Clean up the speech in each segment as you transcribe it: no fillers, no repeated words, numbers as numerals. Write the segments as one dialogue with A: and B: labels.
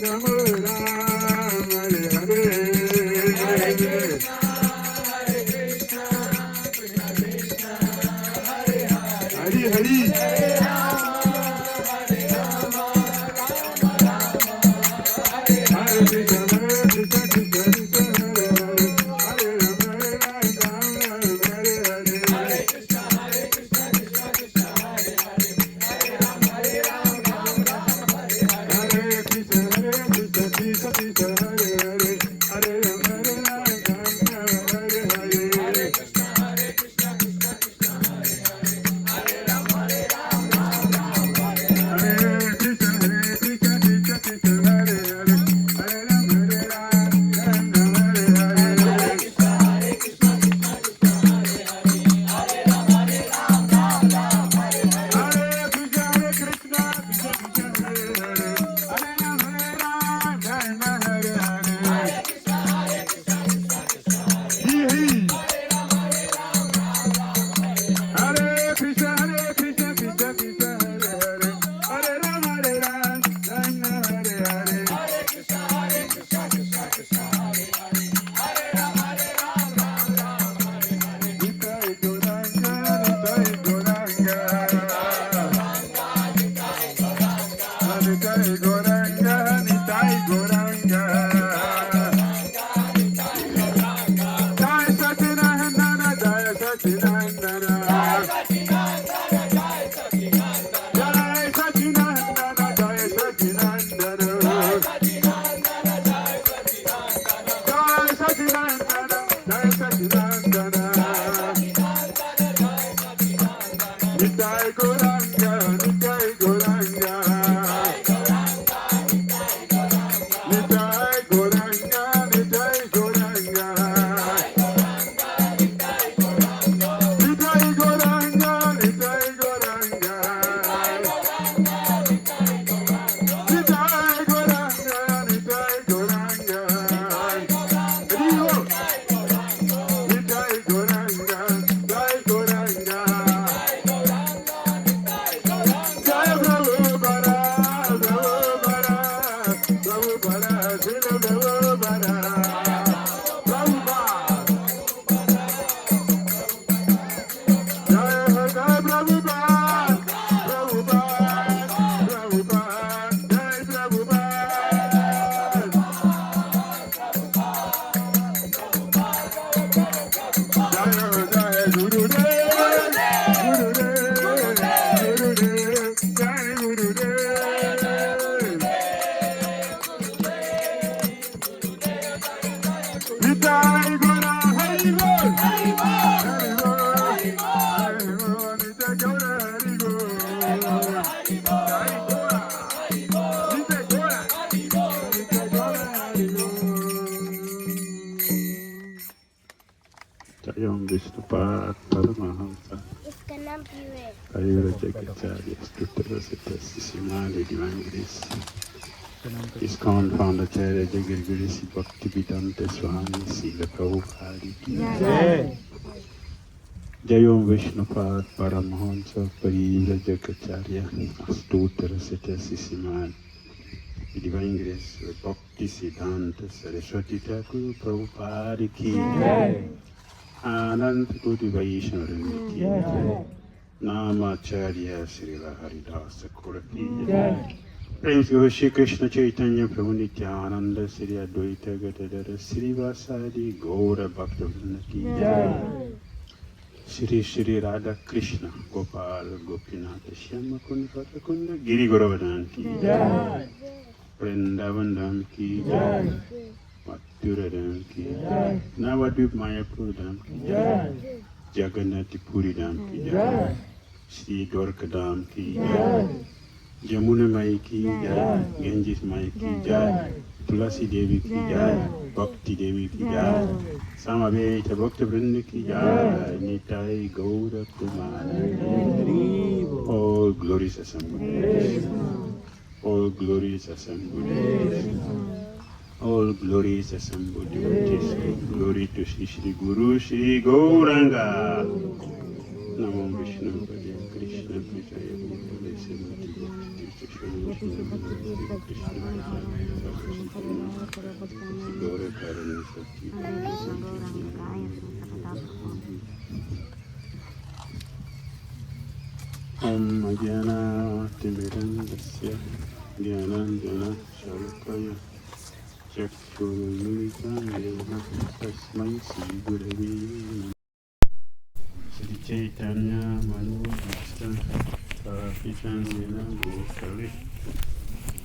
A: Rama Nitai Goranga, Nitai Goranga. Jai Satinandana, Jai Satinandana. Jai Satinandana, Jai Satinandana. Jai Satinandana, Jai Satinandana. Nitai Goranga, Nitai Goranga. Nitai Goranga, Nitai Goranga. Nitai Goranga, Nitai Goranga. Nitai Goranga, Nitai Goranga. Rio. Nitai Goranga, Nitai Goranga. Jai Prabhupada, Prabhupada, Prabhupada, Srila Prabhupada, Prabhupada. Jai Prabhupada, Prabhupada, Prabhupada, Jai Prabhupada. Jai Gurudev, Gurudev, Gurudev, Jai Gurudev. Nitai Gora, Hari Bol, Hari Bol, Hari Bol, Hari Bol, Nitai Gora, Hari Bol, Hari Gora, Nitai Gora, Nitai Gora, Hari Bol. Jayam Vishnupad Paramahamsa
B: इसका नाम क्यों है?
A: Ayurveda Simali Divine Grace. ISKCON founder Acharya Jagirguru Bhaktivedanta Swami Srila Prabhupada ki Jai. Jayom Vishnupad Paramahamsa Parivraja Acharya Astuttara Simali Divine Grace Bhaktivedanta Saraswati Thakur Prabhupada ki Jai. Anand Koti Vaishnava ki Jai. Namacharya Srila Haridasa Thakur ki Jai. प्रेम से श्री कृष्ण चैतन्य प्रभु नित्यानंद श्री अद्वैत गदाधर श्रीवासादि गौर भक्तवृंद की जय। श्री श्री राधा कृष्ण गोपाल गोपीनाथ श्याम कुंड कुंड गिरि गोवर्धन की जय। वृंदावन धाम की जय। मथुरा धाम की जय। नवद्वीप मायापुर धाम की जय। जगन्नाथपुरी धाम की जय। श्री द्वारका धाम की जय। जमुना माई की जय। गंजिस माई की जय। तुलसी देवी की जय। भक्ति देवी की जय। समवेत भक्त वृंद की जय। निताई गौर Kumar All glories assembled. All glories assembled. All glories assembled. Glory to Shri Guru Shri Gauranga. Namo Vishnu Pade Krishna Pujaya Bhutale Semati Gaura Karana Sati Om Ajana Timirandasya Jnanandjana Shalakaya Chakshurumilitam Tasmai Sri Gurave Namaha. Sri Chaitanya Manu Vishta Sapitandina Gosali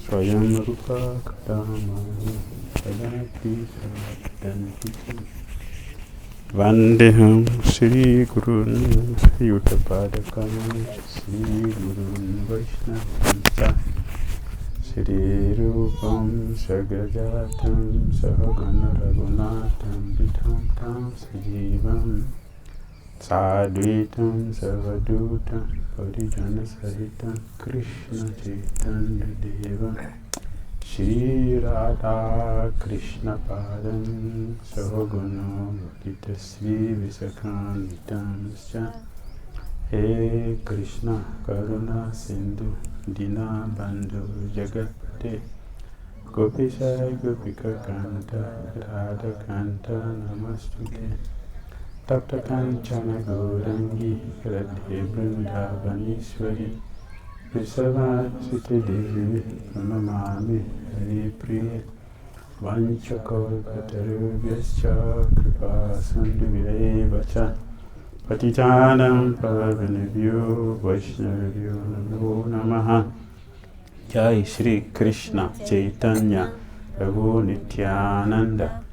A: Swayam Rupa Kadamani Sadati Sadantika Vandeham Sri Gurun Yutapadakam Sri Gurun Vaishnavamsa Sri Rupam Sagajatam Sahagana Raghunatam Vitam Tam Sajivam Sadvitam Savadutam Parijana Sahitam Krishna Chaitanya Deva Shri Radha Krishna Padam Sahaguna Bhakita Sri Visakanitam Scha He Krishna Karuna Sindhu Dina Bandhu Jagate Gopisha Gopika Kanta Radha Kanta Namastuke Tapta Kanchana Gaurangi Radhe Vrindavanishwari Visavasiti Devi Pranamami Hari Priya Vanchakalpatarubhyascha Kripa Sindhuvyeva Cha Patitanam Pavanebhyo Vaishnavibhyo Namo Namaha. Jai Shri Krishna Chaitanya Prabhu Nityananda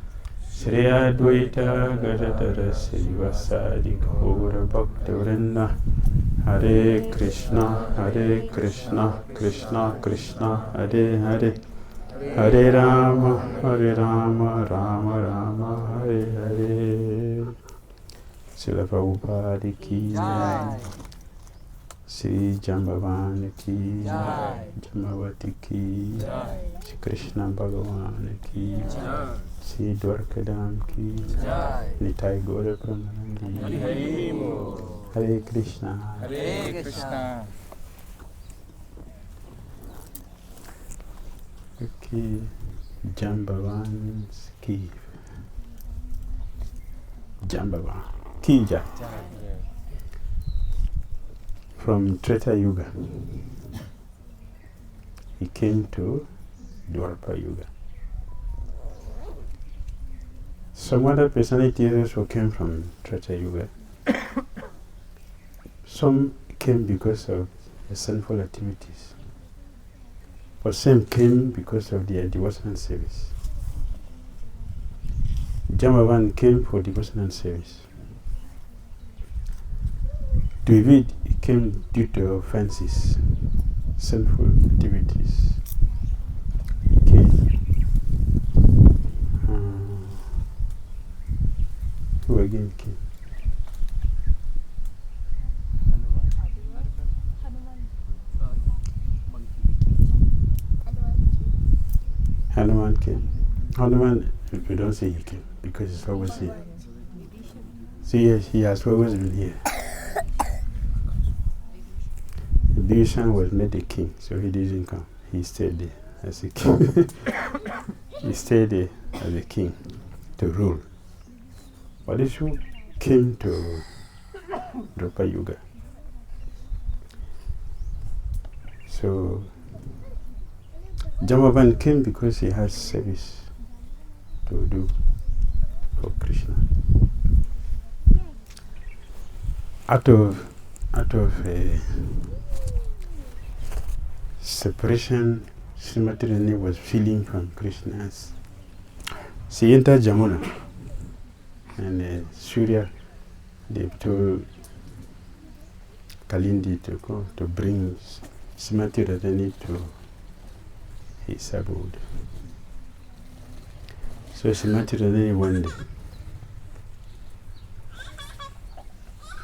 A: Shri Advaita Gadadara Srivasadi Gaura Bhakta Vrinda. Hare Krishna Krishna Krishna Hare Hare, Hare Rama Rama Rama Hare Hare. Srila Prabhupada ki jai, Sri Jambavan ki jai, Jamavati ki jai, Sri Krishna Bhagavan ki jai, Sri Dwarkadam ki jai, Nitai Gaura Pramanandi. Hare Krishna.
B: Hare Krishna.
A: Okay, Jambavan's cave. Jambavan. Kija. From Treta Yuga. He came to Dwarka Yuga. Some other personalities also came from Treta Yuga. Some came because of the sinful activities, but some came because of their devotional service. Jambavan came for devotional service. David came due to offenses, sinful activities. He came. Who again came? Hanuman came. Hanuman, we don't say he came because he's always here. See, yes, he has always been here. Bhishma was made a king, so he didn't come. He stayed there as a king. He stayed there as a king to rule. But this who came to Dwarka Yuga. So Jambavan came because he has service to do for Krishna. Out of separation, Srimati Rani was feeling from Krishna's. She entered Jamuna, and Surya, they told Kalindi to go to bring Srimati Rani to his abode. So Srimati Rani went there.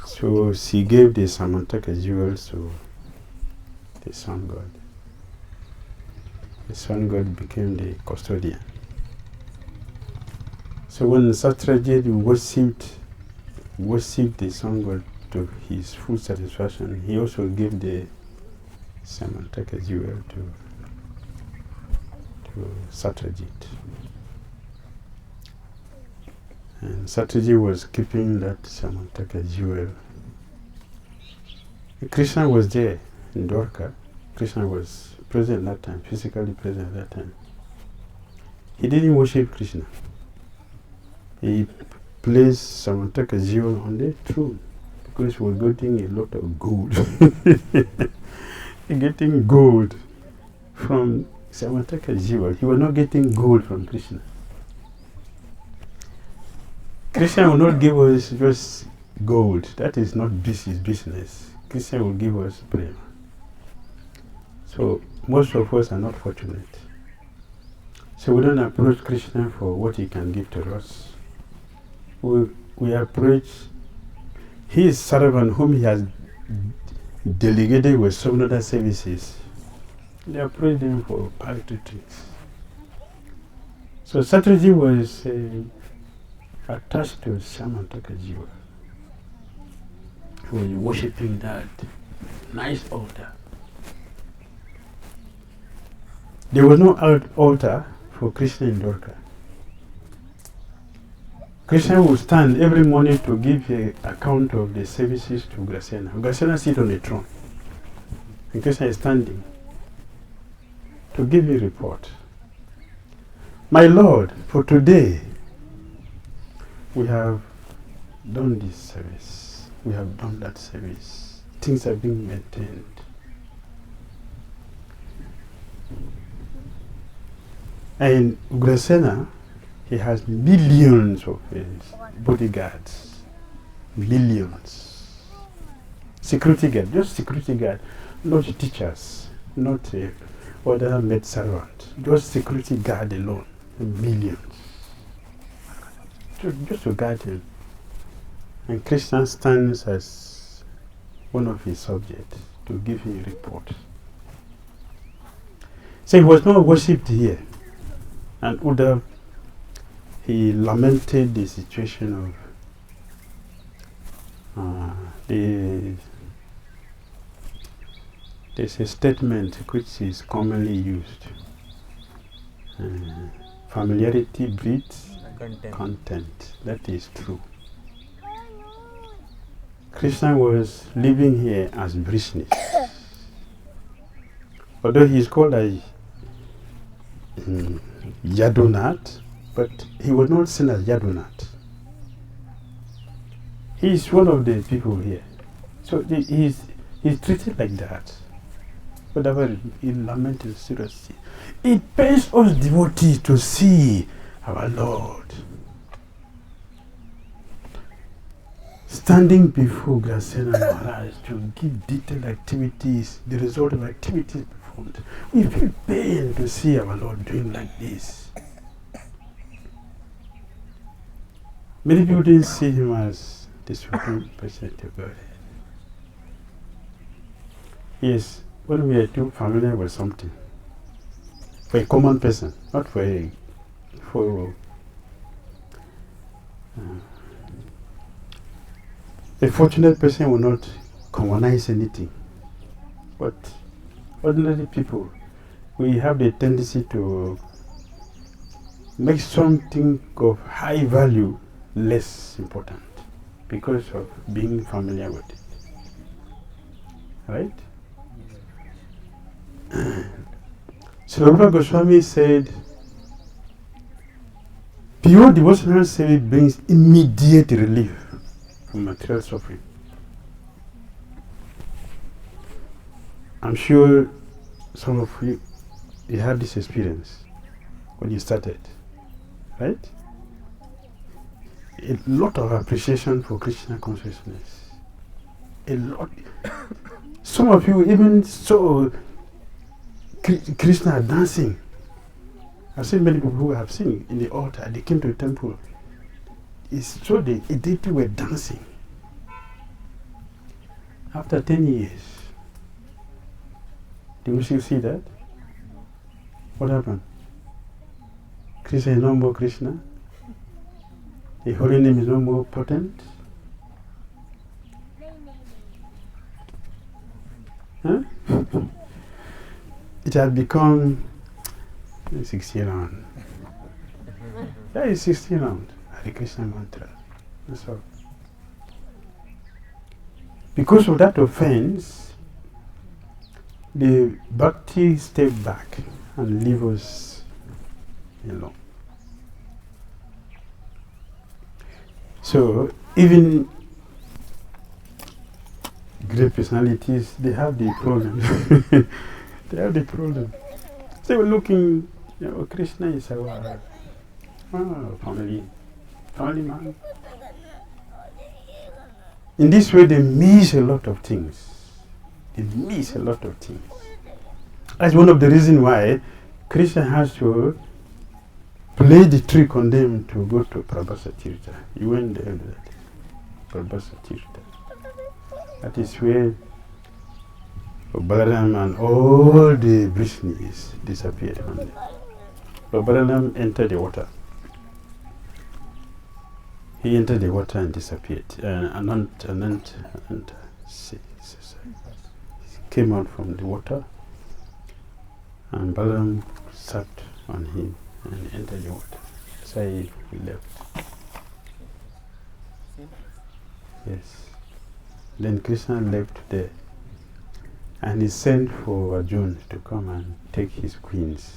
A: So she gave the Samantaka jewels to the sun god. The sun god became the custodian. So when Satyajit worshipped the sun god to his full satisfaction, he also gave the Samantaka jewel to Satyajit. And Satyajit was keeping that Samantaka jewel. Krishna was there in Dwarka. Krishna was present that time, physically present that time. He didn't worship Krishna. He placed Samantaka jewel on the throne because he was getting a lot of gold. Getting gold from Samantaka jewel. He was not getting gold from Krishna. Krishna will not give us just gold. That is not his business. Krishna will give us prema. So most of us are not fortunate. So we don't approach Krishna for what he can give to us. We approach his servant whom he has delegated with some other services. They approach them for paltry things. So Satyajit was attached to Samantaka jewel. He was worshipping that nice altar. There was no altar for Krishna in Dwarka. Krishna would stand every morning to give an account of the services to Grasena. Grasena sits on the throne.
B: And Krishna is standing to give a report. My Lord, for today, we have done this service. We have done that service. Things are being maintained. And Ugrasena, he has millions of bodyguards. Millions. Security guard, just security guard, not teachers, not other maid servant, just security guard alone, millions. Just to guard him. And Krishna stands as one of his subjects to give him a report. So he was not worshipped here. And Uddhav, he lamented the situation of there's a statement which is commonly used. Familiarity breeds content. That is true. Krishna was living here as Brishnis. Although he is called as Yadunath, but he was not seen as Yadunath. He is one of the people here. So he's treated like that. Whatever he lamented seriously. It pains us devotees to see our Lord standing before Ugrasena Maharaj to give detailed activities, the result of activities performed. We feel pain to see our Lord doing like this. Many people didn't see him as the Supreme Personality of Godhead. Yes, when we are too familiar with something, for a common person, not for a fortunate person will not commonize anything. But ordinary people, we have the tendency to make something of high value less important because of being familiar with it. Right? So Rupa Goswami said, pure devotional service brings immediate relief from material suffering. I'm sure some of you had this experience when you started, right? A lot of appreciation for Krishna consciousness. A lot. Some of you even saw Krishna dancing. I've seen many people who have seen in the altar. They came to the temple. So the deity were dancing. After 10 years, do you still see that? What happened? Krishna is no more Krishna. The holy name is no more potent. Huh? It has become 16 round. Yeah, it's 16 round. Hare Krishna mantra. That's all. Because of that offense, the bhakti step back and leave us alone. So even great personalities, they have the problem. They have the problem. They were looking, Krishna is our family man. In this way, they miss a lot of things. They miss a lot of things. That's one of the reasons why Krishna has to play the trick on them to go to Prabhasa Tirtha. You went there with that. Prabhasa Tirtha. That is where Balaram and all the Vrishnis disappeared from there. But Balaram entered the water. He entered the water and disappeared. Anant came out from the water, and Balaram sat on him and entered the water. So he left. Yes. Then Krishna left there And he sent for Arjuna to come and take his queens.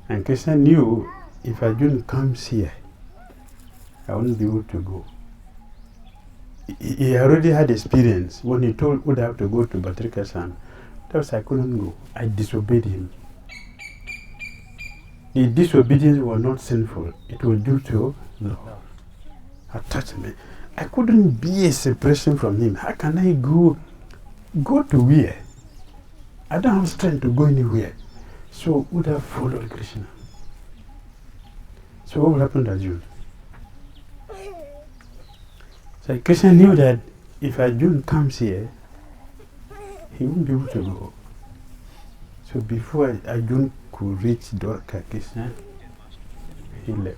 B: And Krishna knew if Arjuna comes here, I won't be able to go. He already had experience when he told Uddhav to go to Bhatrikasan. That I couldn't go. I disobeyed him. The disobedience was not sinful. It was due to love, attachment. I couldn't be a separation from him. How can I go to where? I don't have strength to go anywhere. So Uddhav followed Krishna. So what will happen to Arjuna? So Krishna knew that if Arjuna comes here, he won't be able to go. So before Arjuna could reach Dwarka Krishna, he left.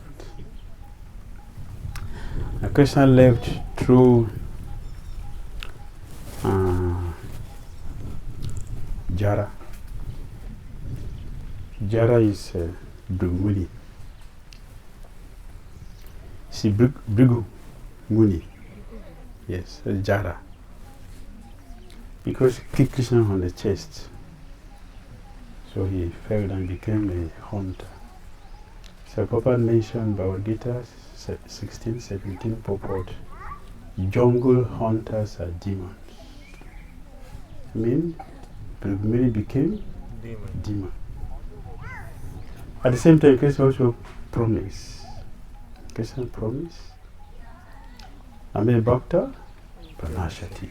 B: Now Krishna left through Jara. Jara is Brigmuni. See, Brigu Muni. Yes, Jara. Because he kicked Krishna on the chest. So he fell and became a hunter. So Prabhupada mentioned Bhagavad Gita 16-17 purport. Jungle hunters are demons. I mean, Brigmuni became demon. At the same time, Krishna also promised. Krishna promised. Ame Bhakta Pranashati.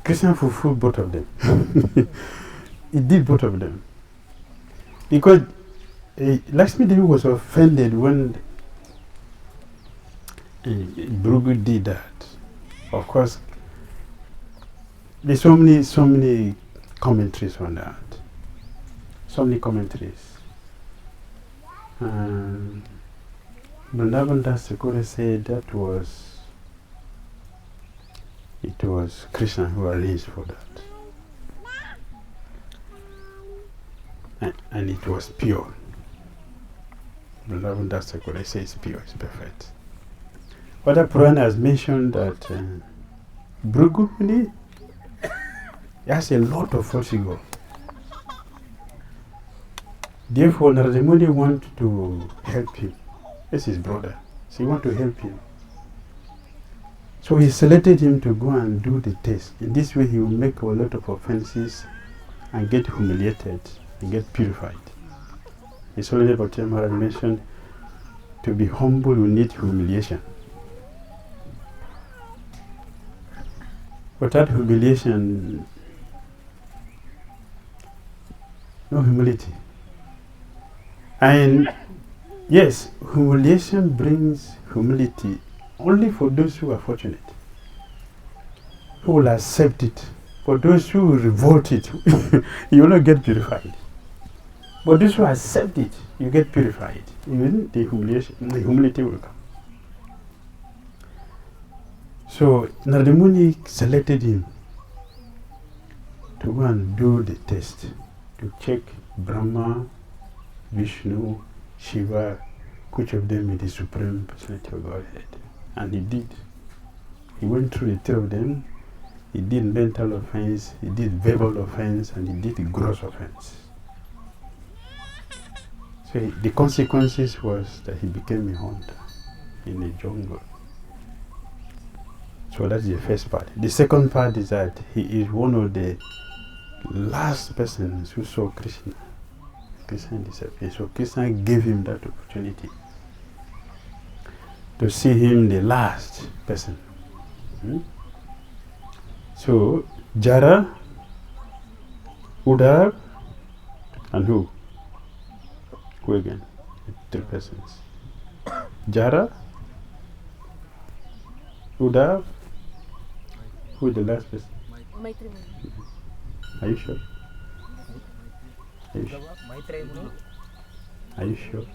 B: Krishna fulfilled both of them. He did both of them. Because Lakshmi Devi was offended when Bhrigu did that. Of course, there's so many commentaries on that. So many commentaries. Vrindavan Das Thakura said it was Krishna who arranged for that. And it was pure. Vrindavan Das Thakura says it's pure, it's perfect. Other Purana has mentioned that Bhrigu Muni has a lot of false ego. Therefore, Narada Muni wanted to help him. That's his brother. So he wanted to help him. So he selected him to go and do the test. In this way, he will make a lot of offenses and get humiliated and get purified. His Holiness Bhakti Maharaj mentioned to be humble, you need humiliation. Without humiliation, no humility. And yes, humiliation brings humility only for those who are fortunate, who will accept it. For those who revolt it, you will not get purified. But those who accept it, you get purified. Even the humility will come. So Narada Muni selected him to go and do the test, to check Brahma, Vishnu, Shiva, which of them is the Supreme Personality of Godhead. And he did. He went through the three of them. He did mental offense, he did verbal offense, and he did gross offense. So the consequences was that he became a hunter in the jungle. So that's the first part. The second part is that he is one of the last persons who saw Krishna. Krishna disappeared. So Krishna gave him that opportunity to see him the last person. So Jara, Uddhav, and who? Who again? Three persons. Jara, Uddhav, who is the last person? Are you sure? Are you sure? Are you sure?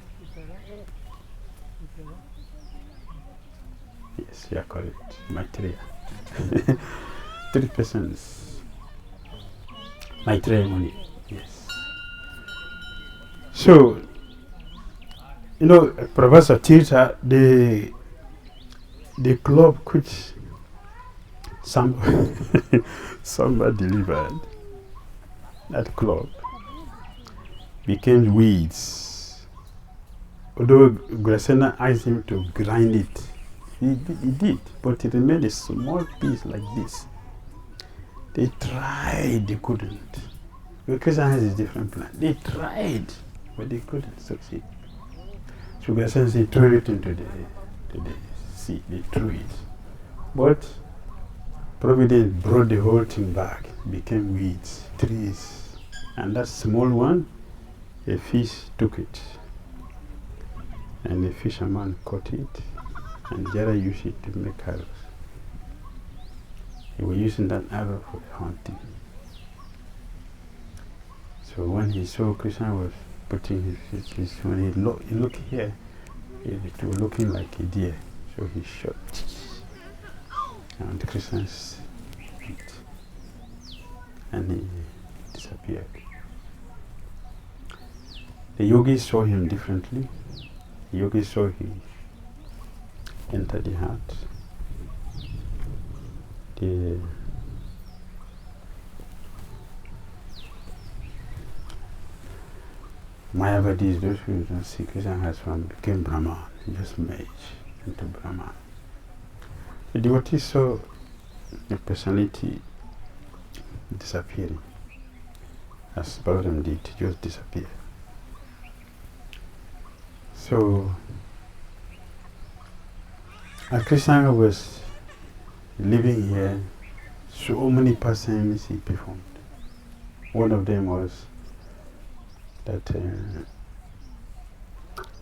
B: Yes, you are correct. Maitreya. Three persons. Maitreya Muni. Yes. So, Professor Tirtha, the club which some somebody delivered that cloth became weeds. Although Gracena asked him to grind it, he did, but it remained a small piece like this. They tried, they couldn't. Because has a different plan. They tried, but they couldn't succeed. So Gracena said, throw it into the sea. They threw it. But Providence brought the whole thing back, became weeds, trees. And that small one, a fish took it. And the fisherman caught it, and Jara used it to make arrows. He was using that arrow for hunting. So when he saw Krishna was putting his when he looked here, it was looking like a deer. So he shot, and Krishna's feet, and he disappeared. The yogis saw him differently. The yogis saw he entered the heart. The Mayavadis, those who don't see Krishna has from, became Brahman. He just merged into Brahman. The devotees saw the personality disappearing, as Balaram did, just disappear. So, as Krishna was living here, so many pastimes he performed. One of them was that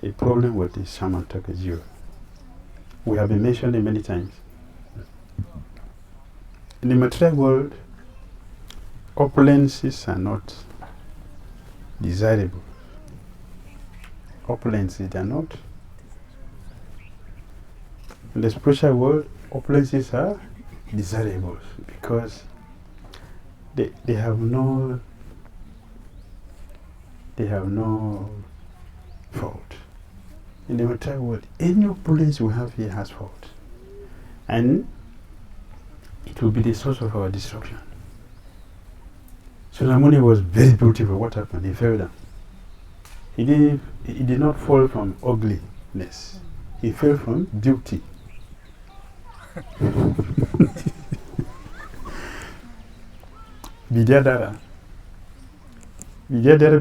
B: a problem with the Samantaka Jiva. We have been mentioned it many times. In the material world, opulences are not desirable. Opulences are not. In the spiritual world, opulences are desirable because they have no fault. In the material world, any opulence we have here has fault, and it will be the source of our destruction. So Ramuni was very beautiful. What happened? He fell down. He did not fall from ugliness. He fell from beauty. Vidyadhara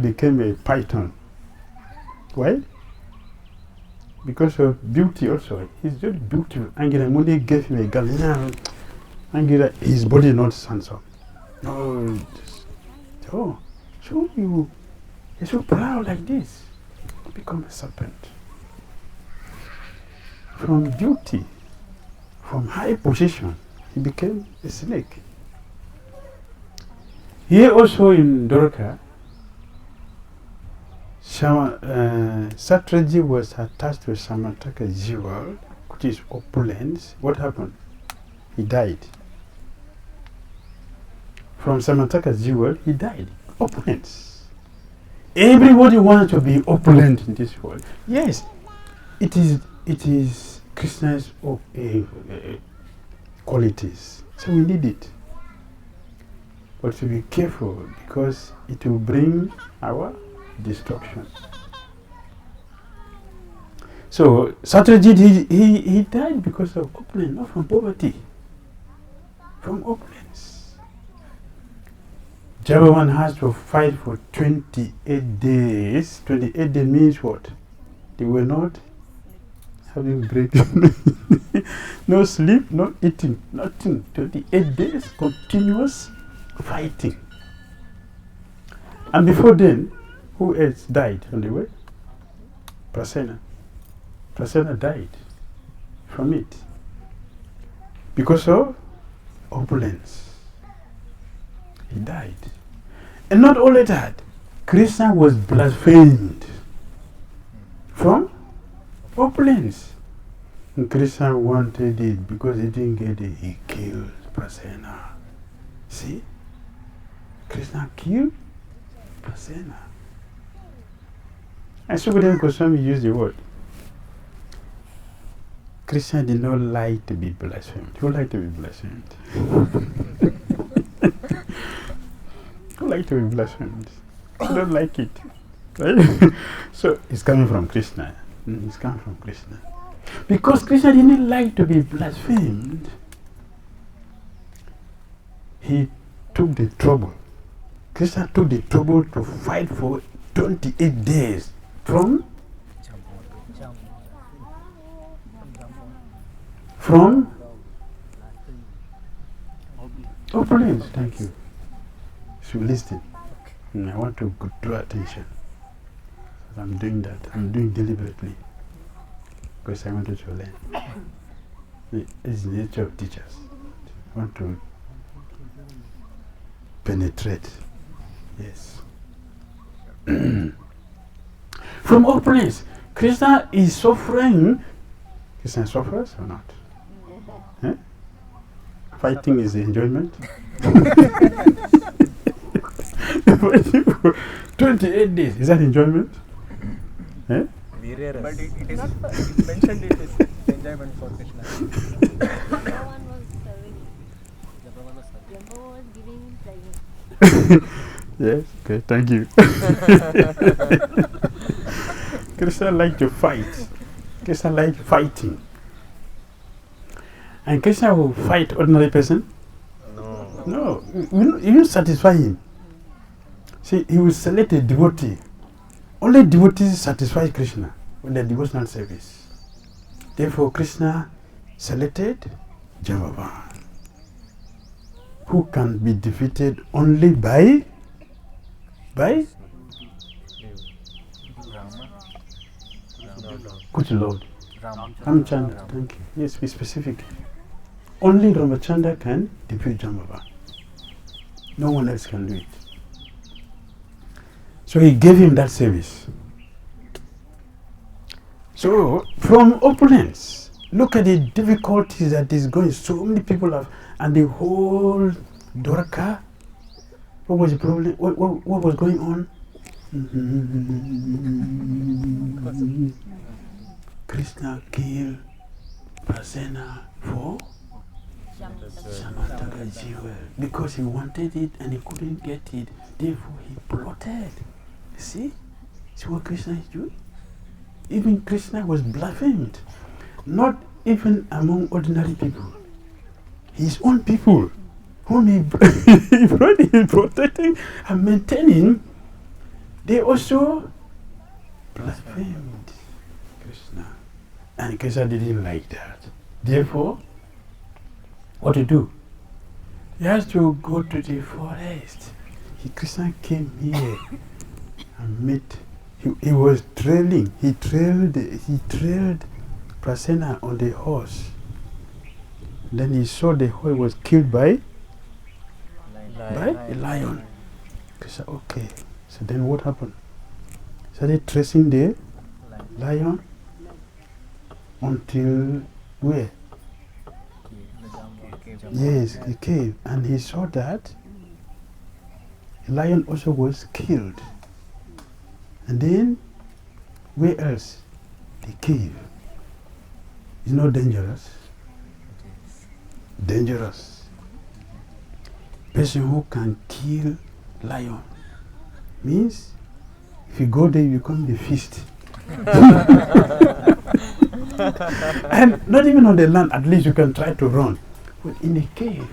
B: became a python. Why? Because of beauty also. He's just beautiful. Angira Muni gave him a gun. Angira, his body not handsome. No, so you're so proud like this. Become a serpent. From beauty, from high position, he became a snake. Here also in Dwarka, Satraji was attached to Samantaka Jiva, which is opulence. What happened? He died. From Samantaka Jiva, he died. Opulence. Everybody wants to be opulent in this world. Yes, it is Krishna's qualities. So we need it. But to be careful because it will bring our destruction. So Satyajit, he died because of opulence, not from poverty. From opulence. Jambavan has to fight for 28 days. 28 days means what? They were not having break. No sleep, no eating, nothing. 28 days continuous fighting. And before then, who else died on the way? Prasena. Prasena died from it because of opulence. He died. And not only that, Krishna was blasphemed from opulence. And Krishna wanted it because he didn't get it. He killed Prasena. See? Krishna killed Prasena. And Sukadeva Goswami used the word. Krishna did not like to be blasphemed. Who liked to be blasphemed? Who liked to be blasphemed? I don't like it. Right? So it's coming from Krishna. It's coming from Krishna. Because Krishna didn't like to be blasphemed, he took the trouble. Krishna took the trouble to fight for 28 days from opulence. Thank you. So listen. I want to draw attention. I'm doing that. I'm doing deliberately because I wanted to learn. It's the nature of teachers. I want to penetrate. Yes. From opulence, Krishna is suffering. Krishna suffers or not? Eh? Fighting is the enjoyment. 28 days, is that enjoyment? Eh?
C: But it is mentioned it is enjoyment for Krishna.
D: Jambavan was serving. Jambavan was giving pleasure.
B: Yes, okay, thank you. Krishna liked to fight. Krishna liked fighting. And Krishna will fight ordinary person? No. You will satisfy him. See, he will select a devotee. Only devotees satisfy Krishna with their devotional service. Therefore, Krishna selected Jambavan, who can be defeated only by good Lord. Ramchandra, thank you. Yes, be specific. Only Ramachandra can defeat Jambavan. No one else can do it. So he gave him that service. So from opulence, look at the difficulties that is going. So many people have, and the whole Dwarka. What was the problem? What was going on? Krishna killed Prasenna for Samantaka jewel because he wanted it and he couldn't get it. Therefore, he plotted. See what Krishna is doing? Even Krishna was blasphemed. Not even among ordinary people. His own people, whom he is protecting and maintaining, they also blasphemed Krishna. And Krishna didn't like that. Therefore, what to do? He has to go to the forest. Krishna came here and met. He was trailing. He trailed Prasenna on the horse. Then he saw the horse was killed by a lion. Krishna, okay. So then what happened? Started tracing the lion until where? Yes, the cave. And he saw that the lion also was killed. And then, where else? The cave. It's not dangerous. Dangerous. Person who can kill lion means if you go there, you become the feast. And not even on the land, at least you can try to run. But in the cave,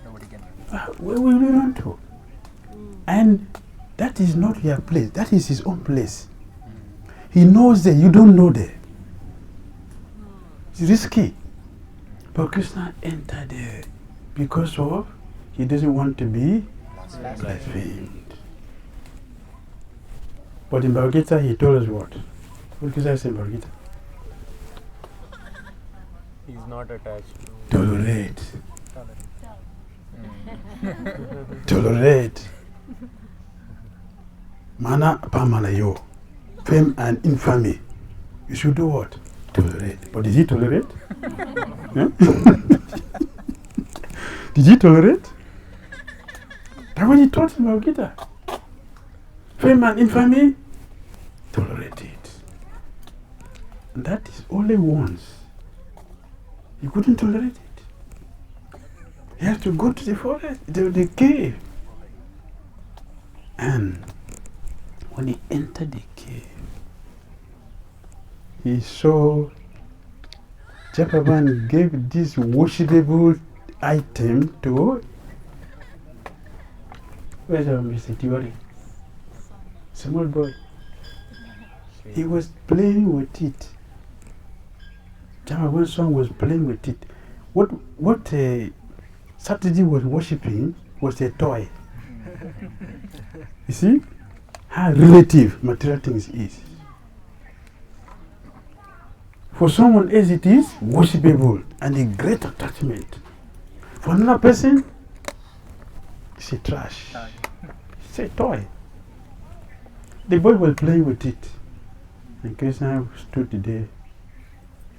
C: Nobody can.
B: where will you run to? And that is not your place. That is his own place. He knows that you don't know there. It's risky. But Krishna entered there because of he doesn't want to be blasphemed. But in Bhagavad Gita he told us what? What Krishna said in Bhagavad Gita?
C: He is not attached to.
B: Tolerate. Tolerate. Mana pamanayo. Fame and infamy. You should do what? Tolerate. But did he tolerate? Huh? Did he tolerate? That's what he taught in Bhagavad Gita. Fame and infamy, tolerate it. that is only once. He couldn't tolerate it. He had to go to the forest, the cave. And when he entered the cave, he saw Jambavan gave this worshipable item to where's Mr. Tiwari? Small boy. He was playing with it. Jambavan's son was playing with it. What Saturday was worshipping was a toy. You see how relative material things is. For someone else it is worshipable and a great attachment. For another person, it's a trash. It's a toy. The boy was playing with it. And Krishna stood there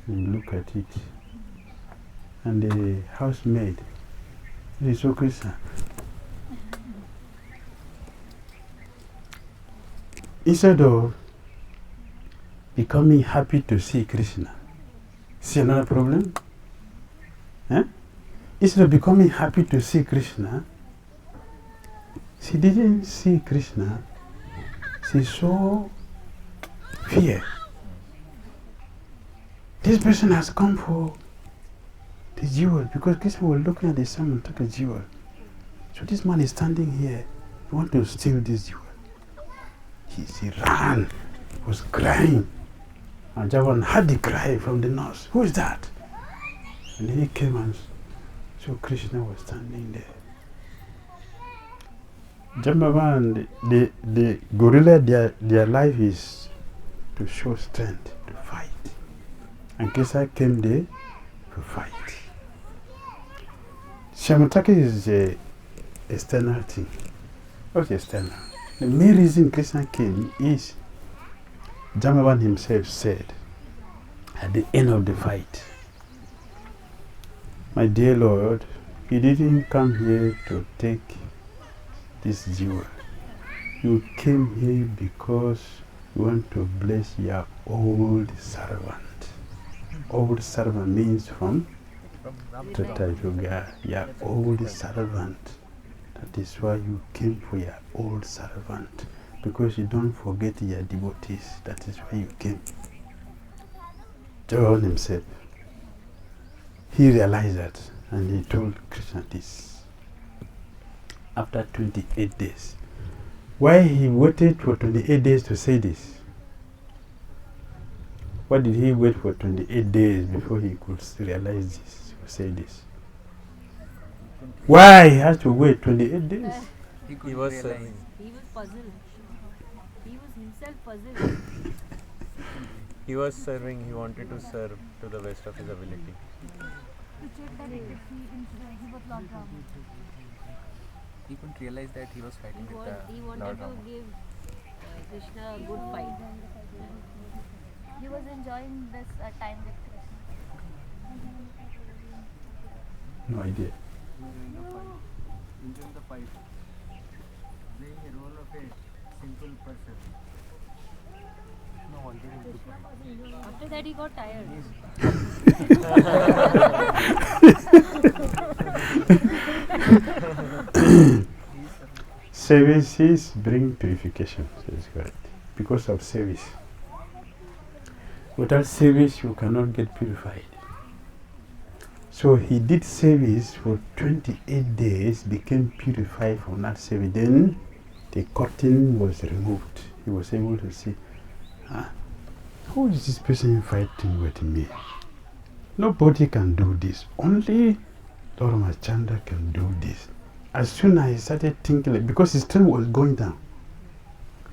B: and looked at it. And the housemaid, he saw Krishna. Instead of becoming happy to see Krishna, see another problem? Instead of becoming happy to see Krishna, she didn't see Krishna, she saw fear. This person has come for the jewel because Krishna was looking at the sun and took a jewel. So this man is standing here, he wants to steal this jewel. He ran, was crying. And Jambavan had the cry from the nurse. Who is that? And then he came and so Krishna was standing there. Jambavan, the gorilla, their life is to show strength, to fight. And Krishna came there to fight. Shamataki is a external thing. What's external? The main reason Krishna came is Jambavan himself said at the end of the fight, my dear Lord, you didn't come here to take this jewel. You came here because you want to bless your old servant. Old servant means from Treta Yoga, your old servant. That is why you came for your old servant. Because you don't forget your devotees. That is why you came. Jambavan himself, he realized that and he told Krishna this. After 28 days. Why he waited for 28 days to say this? Why did he wait for 28 days before he could realize this, or say this? Why he has to wait 28 days?
C: He was serving.
E: He was puzzled. He was himself puzzled.
C: He was serving. He wanted to serve to the best of his ability.
F: He couldn't realize that he was fighting with the
E: He wanted
F: Lord
E: to
F: Rama.
E: give Krishna a good fight.
D: He was enjoying this time with Krishna.
B: No idea.
F: Enjoying the fight. Playing a role of a simple person. No, already.
E: After that he got tired.
B: Services bring purification, that is correct. Because of service. Without service, you cannot get purified. So he did service for 28 days, became purified from that service. Then the curtain was removed. He was able to see, who is this person fighting with me? Nobody can do this. Only Lord Ramachandra can do this. As soon as he started thinking, because his strength was going down,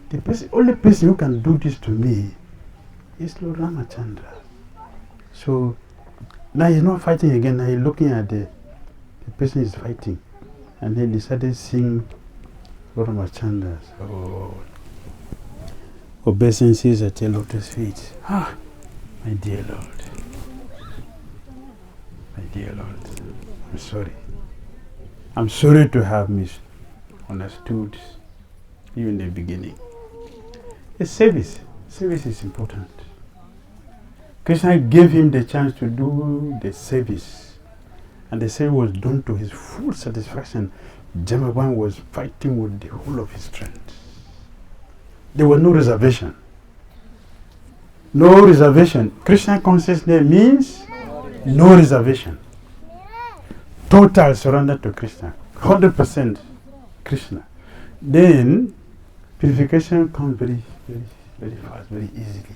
B: the only person who can do this to me is Lord Ramachandra. So now he's not fighting again, now he's looking at the person he's fighting. And then he started seeing Lord Ramachandra's obeisances at the lotus feet. My dear Lord. My dear Lord, I'm sorry. I'm sorry to have misunderstood you in the beginning. A service. Service is important. Krishna gave him the chance to do the service, and the service was done to his full satisfaction. Jambavan was fighting with the whole of his strength. There was no reservation. No reservation. Krishna consciousness means no reservation. Total surrender to Krishna. 100% Krishna. Then purification comes very, very, very fast, very easily.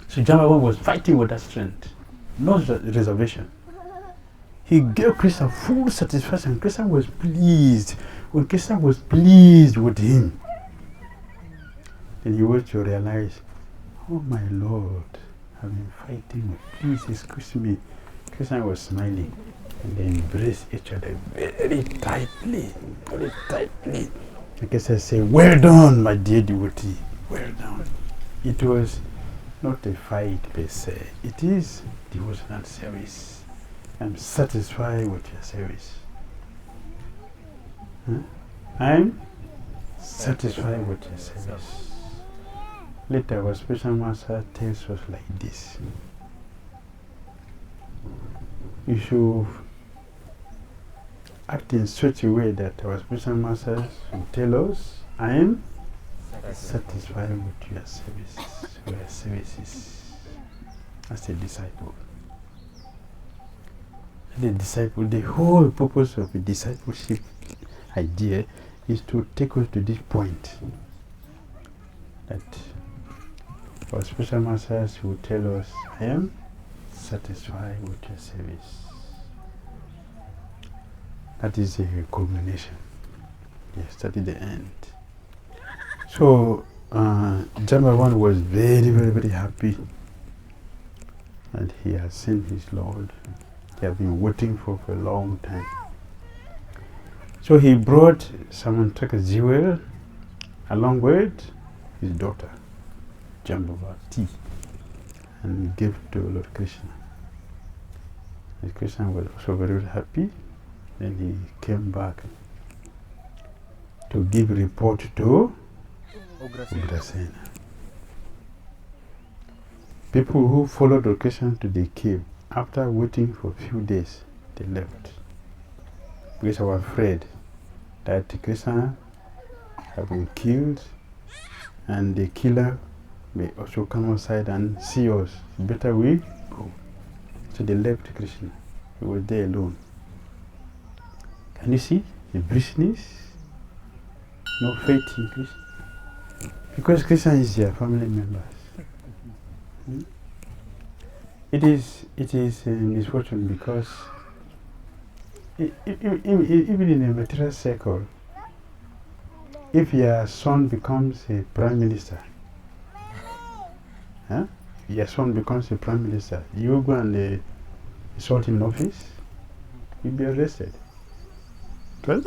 B: So Jambavan was fighting with that strength. No reservation. He gave Krishna full satisfaction. Krishna was pleased. When Krishna was pleased with him, then he was to realize, oh my Lord, I've been fighting with please excuse me. Krishna was smiling, and they embraced each other very tightly, very tightly. And Krishna said, well done, my dear devotee, well done. It was not a fight per se, it is devotional service. I'm satisfied with your service. I'm satisfied with your service. Later, our special master tells us like this. You should act in such a way that our special masters will tell us, I am satisfied with your services as a disciple. The whole purpose of the discipleship idea is to take us to this point that our special masters will tell us, I am satisfied with your service. That is a culmination. Yes, that is the end. So Jambavan was very, very, very happy that he has seen his Lord. He had been waiting for a long time. So he brought Samantaka jewel along with his daughter, Jambavan, and gave to Lord Krishna. And Krishna was also very happy. Then he came back to give report to Ugrasena. People who followed Lord Krishna to the cave, after waiting for a few days, they left. Because they were afraid that Krishna had been killed and the killer may also come outside and see us. Better we go. So they left Krishna. He was there alone. Can you see the briskness? No faith in Krishna. Because Krishna is their family members. It is a misfortune because even in a material circle, if your son becomes a prime minister, your son becomes a prime minister, you go and insult him in office, you'll be arrested. Right?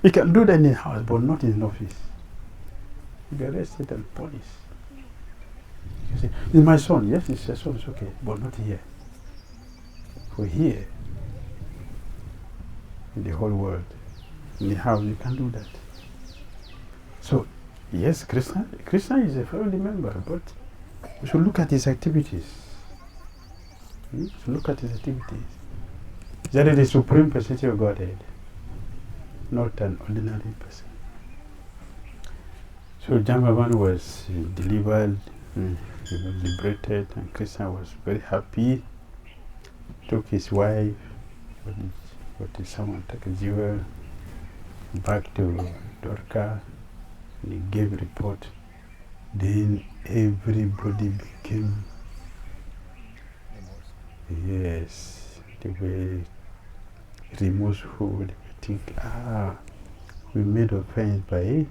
B: You can do that in the house, but not in office. You'll be arrested and punished. You say, it's my son. Yes, it's your son, it's okay, but not here. For here, in the whole world, in the house, you can't do that. So, yes, Krishna is a family member, but we should look at his activities. We should look at his activities. That is the supreme personality of Godhead, not an ordinary person. So Jambavan was delivered, he was liberated, and Krishna was very happy. Took his wife, with someone took a jewel, back to Dwarka, and he gave a report. Then everybody became, yes, they were remorseful. They would think, we made offense by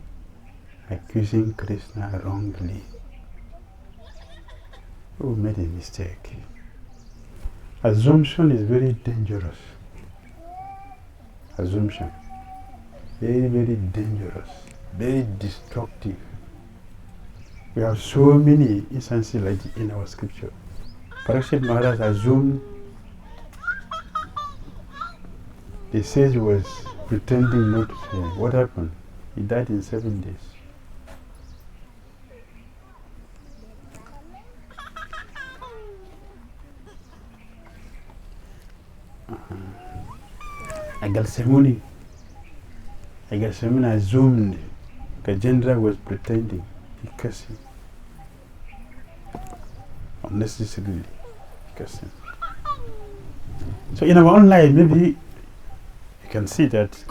B: accusing Krishna wrongly. We made a mistake. Assumption is very dangerous. Assumption. Very, very dangerous. Very destructive. We have so many instances like this in our scripture. Parikshit Maharaj assumed the sage was pretending not to say. What happened? He died in 7 days. Agalsemuni assumed Gajendra was pretending. He cursed him. Unnecessarily cursed him. So in our own life, maybe you can see that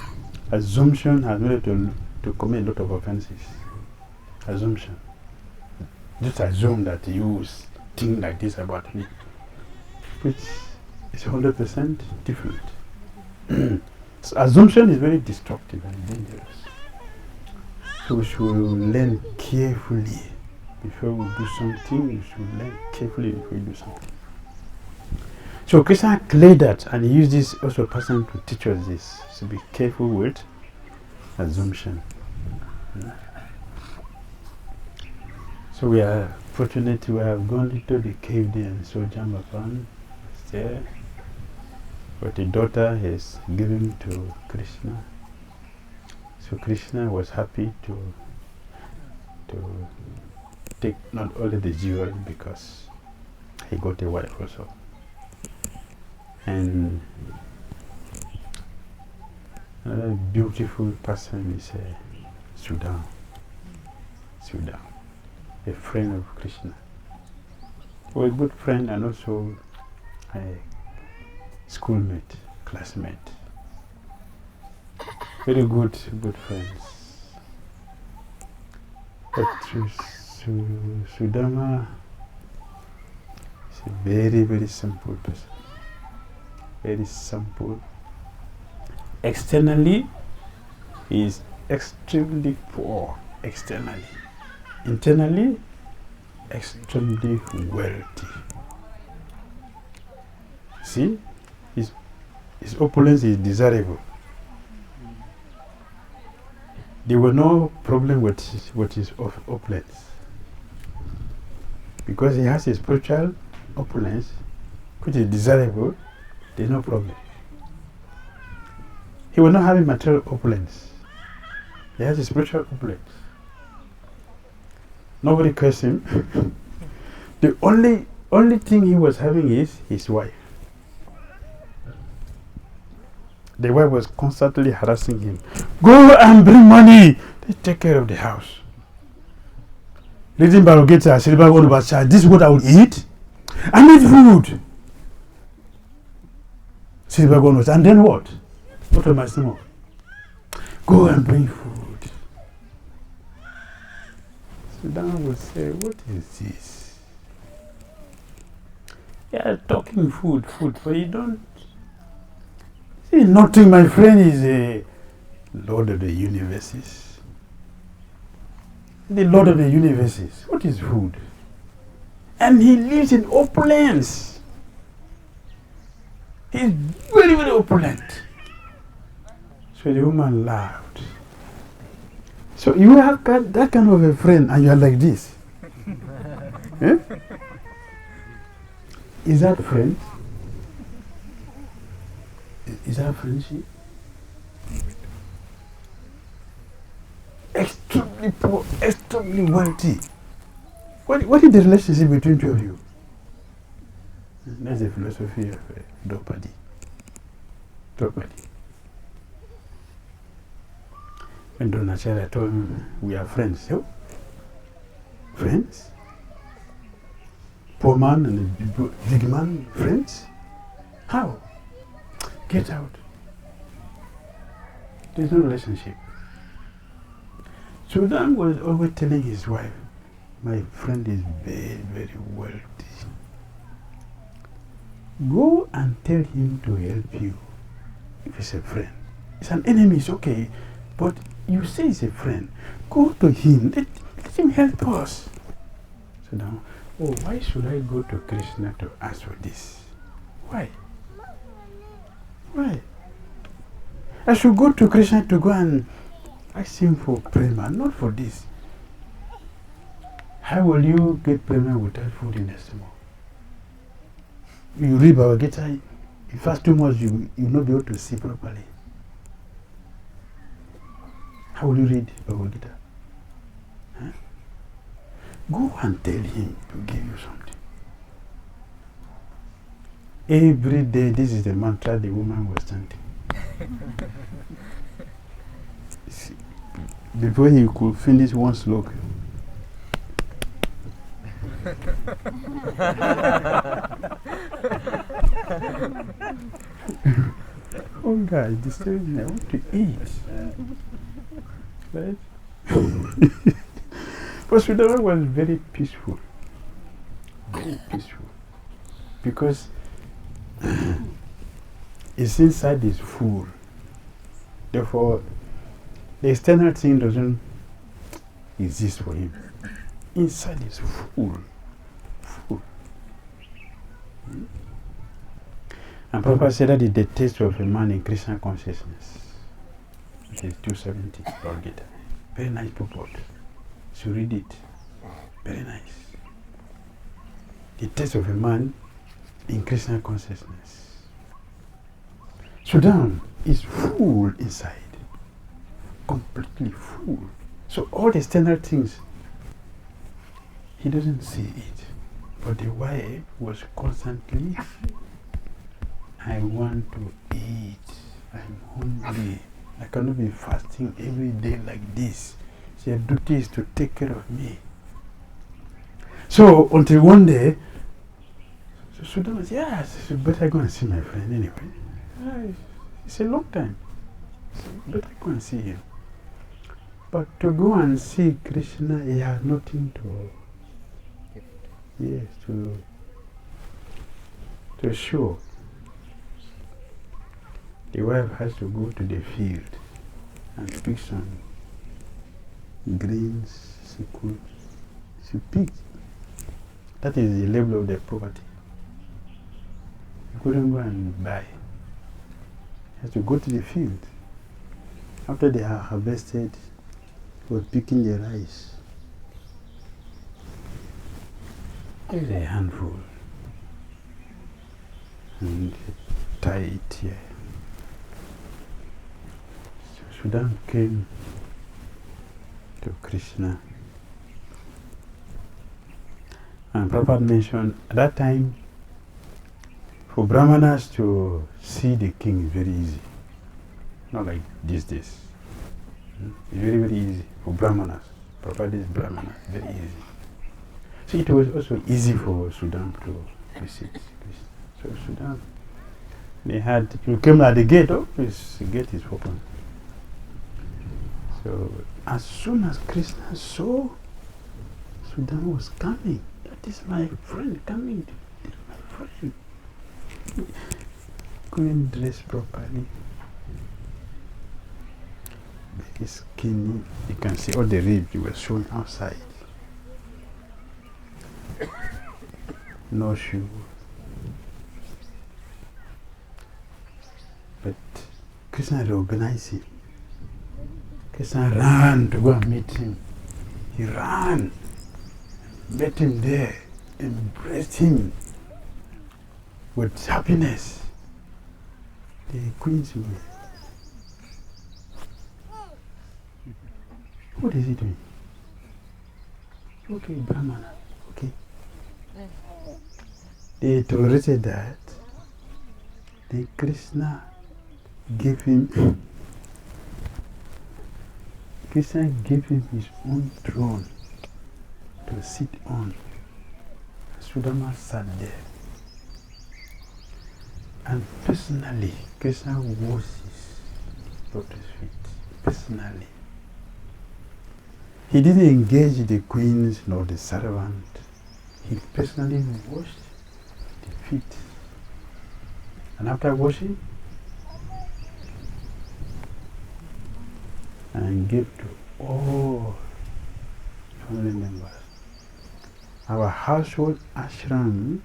B: assumption has made to commit a lot of offenses. Assumption. Just assume that you think like this about me, which is 100% different. So assumption is very destructive and dangerous. So we should learn carefully before we do something. We should learn carefully before we do something. So Krishna cleared that, and he used this also person to teach us this. So be careful with assumption. So we are fortunate to have gone into the cave there and saw Jambavan there. But the daughter is given to Krishna. So Krishna was happy to take not only the jewel, because he got a wife also. And another beautiful person is Sudama, a friend of Krishna. He was a good friend and also a schoolmate, classmate. Very good friends. But Sudama is a very, very simple person. Very simple. Externally, he is extremely poor. Externally. Internally, extremely wealthy. See? His opulence is desirable. There were no problem with his opulence. Because he has a spiritual opulence, which is desirable, there's no problem. He will not have material opulence. He has a spiritual opulence. Nobody cursed him. The only thing he was having is his wife. The wife was constantly harassing him. Go and bring money. They take care of the house. Reading Barogeta, this is what I will eat. I need food. And then what? What am I saying? Go and bring food. So Dan will say, what is this? Yeah, talking food, but you don't see nothing. My friend is a Lord of the universes. The Lord of the universes. What is food? And he lives in opulence. He is very, very opulent. So the woman laughed. So you have got that kind of a friend and you are like this. Eh? Is that friend? Is that friendship? Extremely poor, extremely wealthy. What is the relationship between two of you? That's the philosophy of Draupadi. When Dronacharya told him, we are friends. So, friends? Poor man and a big man, friends? How? Get out. There's no relationship. Sudan was always telling his wife, my friend is very, very wealthy. Go and tell him to help you. If he's a friend. It's an enemy, it's okay. But you say he's a friend. Go to him. Let him help us. So now, why should I go to Krishna to ask for this? Why? I should go to Krishna to go and ask him for prema, not for this. How will you get prema without food in the stomach? You read Bhagavad Gita, you fast too much, you will not be able to see properly. How will you read Bhagavad Gita? Huh? Go and tell him to give you something. Every day, this is the mantra the woman was chanting. See, before he could finish one slok, oh God, disturbing me. I want to eat. Right? But Sudama was very peaceful. Very peaceful. Because it's inside his food. Therefore, the external thing doesn't exist for him. Inside is full. Full. And Prabhupada said that is the taste of a man in Krishna consciousness. It is 270 Lord Gita. Very nice purport. So read it. Very nice. The taste of a man in Krishna consciousness. Sudan is full inside. Completely full. So all the external things, he doesn't see it. But the wife was constantly, I want to eat. I'm hungry. I cannot be fasting every day like this. Your duty is to take care of me. So until one day, Sudama said, yes, you better go and see my friend anyway. It's a long time. So better go and see him. But to go and see Krishna, he has nothing to, yes, to show. The wife has to go to the field and pick some greens. She picked. That is the level of the poverty. He couldn't go and buy. He has to go to the field. After they have harvested, he was picking the rice. There's a handful. And tie it here. So Sudan came to Krishna. And Prabhupada mentioned at that time, for Brahmanas to see the king is very easy. Not like these days. It's very, very easy for Brahmanas. Prabhupada is Brahmana, very easy. So it was also easy for Sudan to visit Krishna. So Sudan, they had, you came at the gate, oh, his gate is open. So as soon as Krishna saw Sudan was coming, that is my friend coming, that is my friend. Couldn't dress properly. Very skinny. You can see all the ribs were showing outside. No shoe. But Krishna recognized him. Krishna ran to go and meet him. He ran, met him there, embraced him with happiness. The queens were, what is he doing? Okay, Brahmana, okay. They tolerated that. Then Krishna gave him his own throne to sit on. Sudama sat there. And personally, Krishna washes lotus feet. Personally. He didn't engage the queens nor the servant. He personally washed the feet. And after washing, and gave to all family members. Our household ashram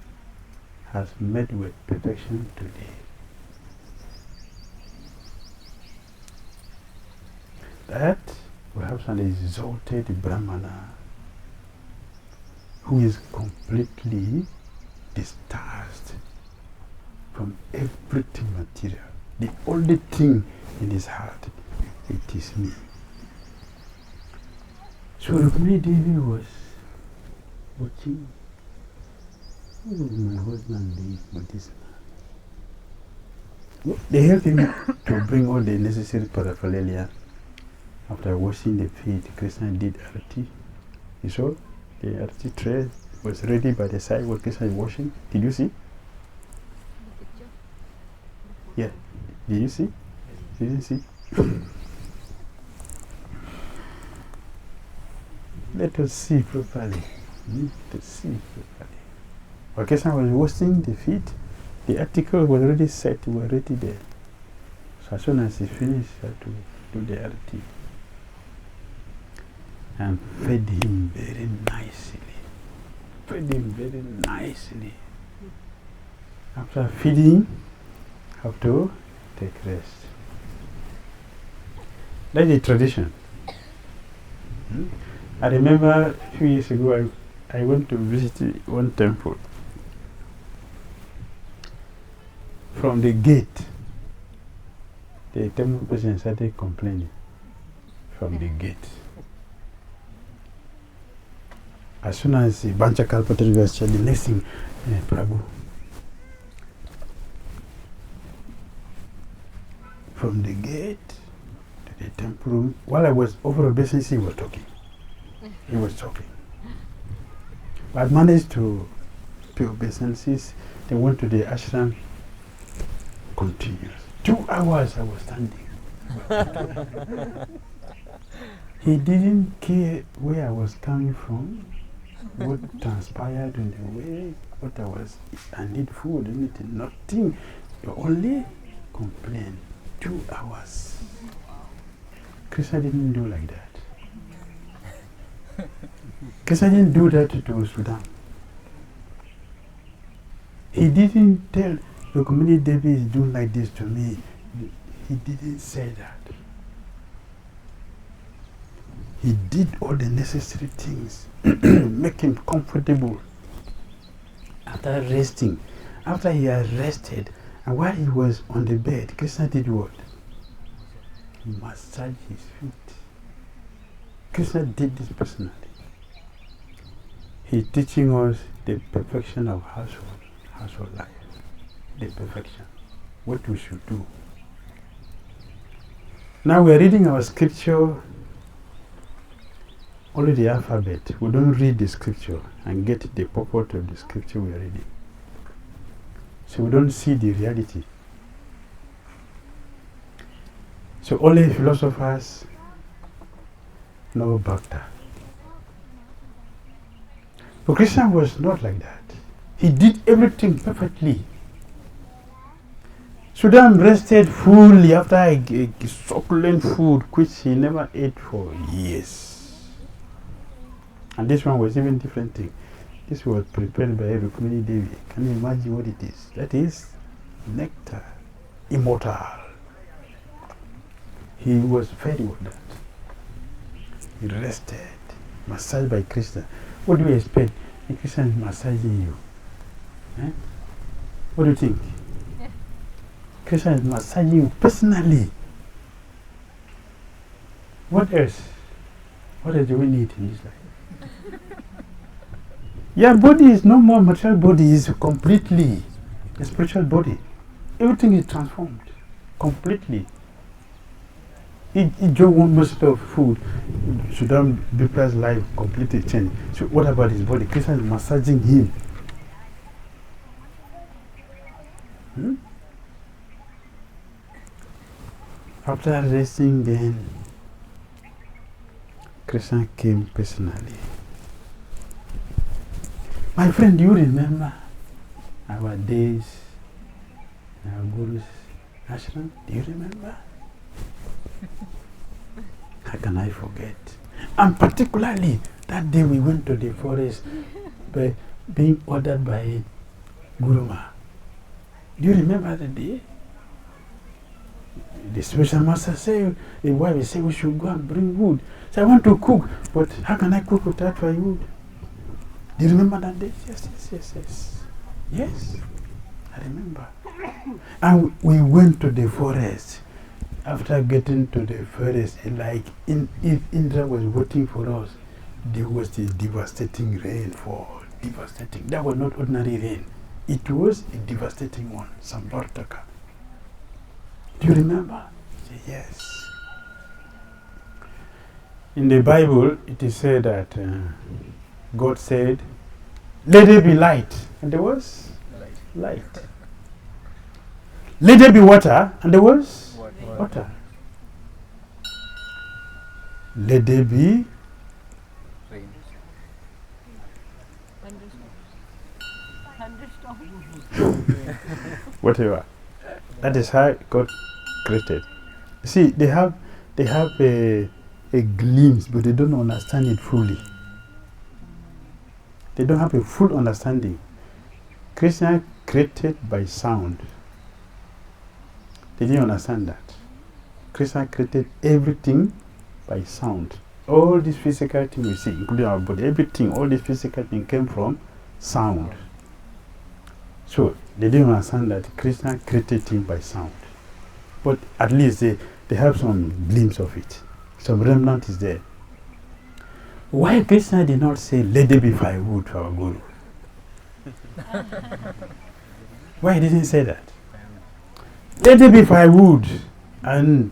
B: has met with perfection today. That we have an exalted Brahmana who is completely discharged from everything material. The only thing in his heart, it is me. So Rukmini Devi was watching, what will my husband be with this They helped him to bring all the necessary paraphernalia. After washing the feet, Krishna did arati. You saw the arati tray was ready by the side where Krishna is washing. Did you see? Yeah. Did you see? Did you see? Let us see properly. Let us see properly. While Krishna was washing the feet, the article was already set, were already there. So as soon as he finished, he had to do the arati. And fed him very nicely. Fed him very nicely. After feeding, have to take rest. That's the tradition. I remember a few years ago, I went to visit one temple. From the gate, the temple person started complaining. From the gate. As soon as the Bancha Kalpatari was said, the next thing, Prabhu. From the gate to the temple room, while I was over obeisance, he was talking. He was talking. I managed to pay obeisances. They went to the ashram. Continuous. 2 hours I was standing. He didn't care where I was coming from, what transpired in the way, what I need food, anything, nothing. You only complain. 2 hours. Krishna didn't do like that. Krishna didn't do that to Sudama. He didn't tell Rukmini Devi is doing like this to me. He didn't say that. He did all the necessary things, make him comfortable. After resting, after he had rested, and while he was on the bed, Krishna did what? He massaged his feet. Krishna did this personally. He's teaching us the perfection of household life. The perfection. What we should do. Now we are reading our scripture, only the alphabet. We don't read the scripture and get the purport of the scripture we are reading. So we don't see the reality. So only philosophers know Bhakta. But Krishna was not like that. He did everything perfectly. Sudama rested fully after a succulent food which he never ate for years. And this one was even different thing. This was prepared by Rukmini Devi. Can you imagine what it is? That is nectar, immortal. He was fed with that. He rested, massaged by Krishna. What do you expect? Krishna is massaging you. Eh? What do you think? Krishna is massaging you personally. What else? What else do we need in this life? Your body is no more material body, is completely a spiritual body. Everything is transformed completely. He just one most of food. Sudama Bipla's life completely changed. So what about his body? Krishna is massaging him. After resting, then Krishna came personally. My friend, do you remember our days in our Guru's ashram? Do you remember? How can I forget? And particularly that day we went to the forest by being ordered by Guruma. Do you remember the day? The spiritual master said, the wife said we should go and bring wood. So I want to cook, but how can I cook without firewood? Do you remember that day? Yes. Yes, I remember. And we went to the forest. After getting to the forest, like if Indra was waiting for us, there was a devastating rainfall. Devastating. That was not ordinary rain. It was a devastating one, Samvartaka. Do you remember? He said, yes. In the Bible, it is said that God said, let there be light. And there was light. Let there be water. And there was water. Let there be whatever. That is how God created. See, they have a glimpse, but they don't understand it fully. They don't have a full understanding. Krishna created by sound. They didn't understand that. Krishna created everything by sound. All this physical thing we see, including our body, everything, all this physical thing came from sound. So they didn't understand that Krishna created things by sound. But at least they have some glimpse of it. Some remnant is there. Why Krishna did not say, let there be firewood for our Guru? Why he didn't say that? Let there be firewood and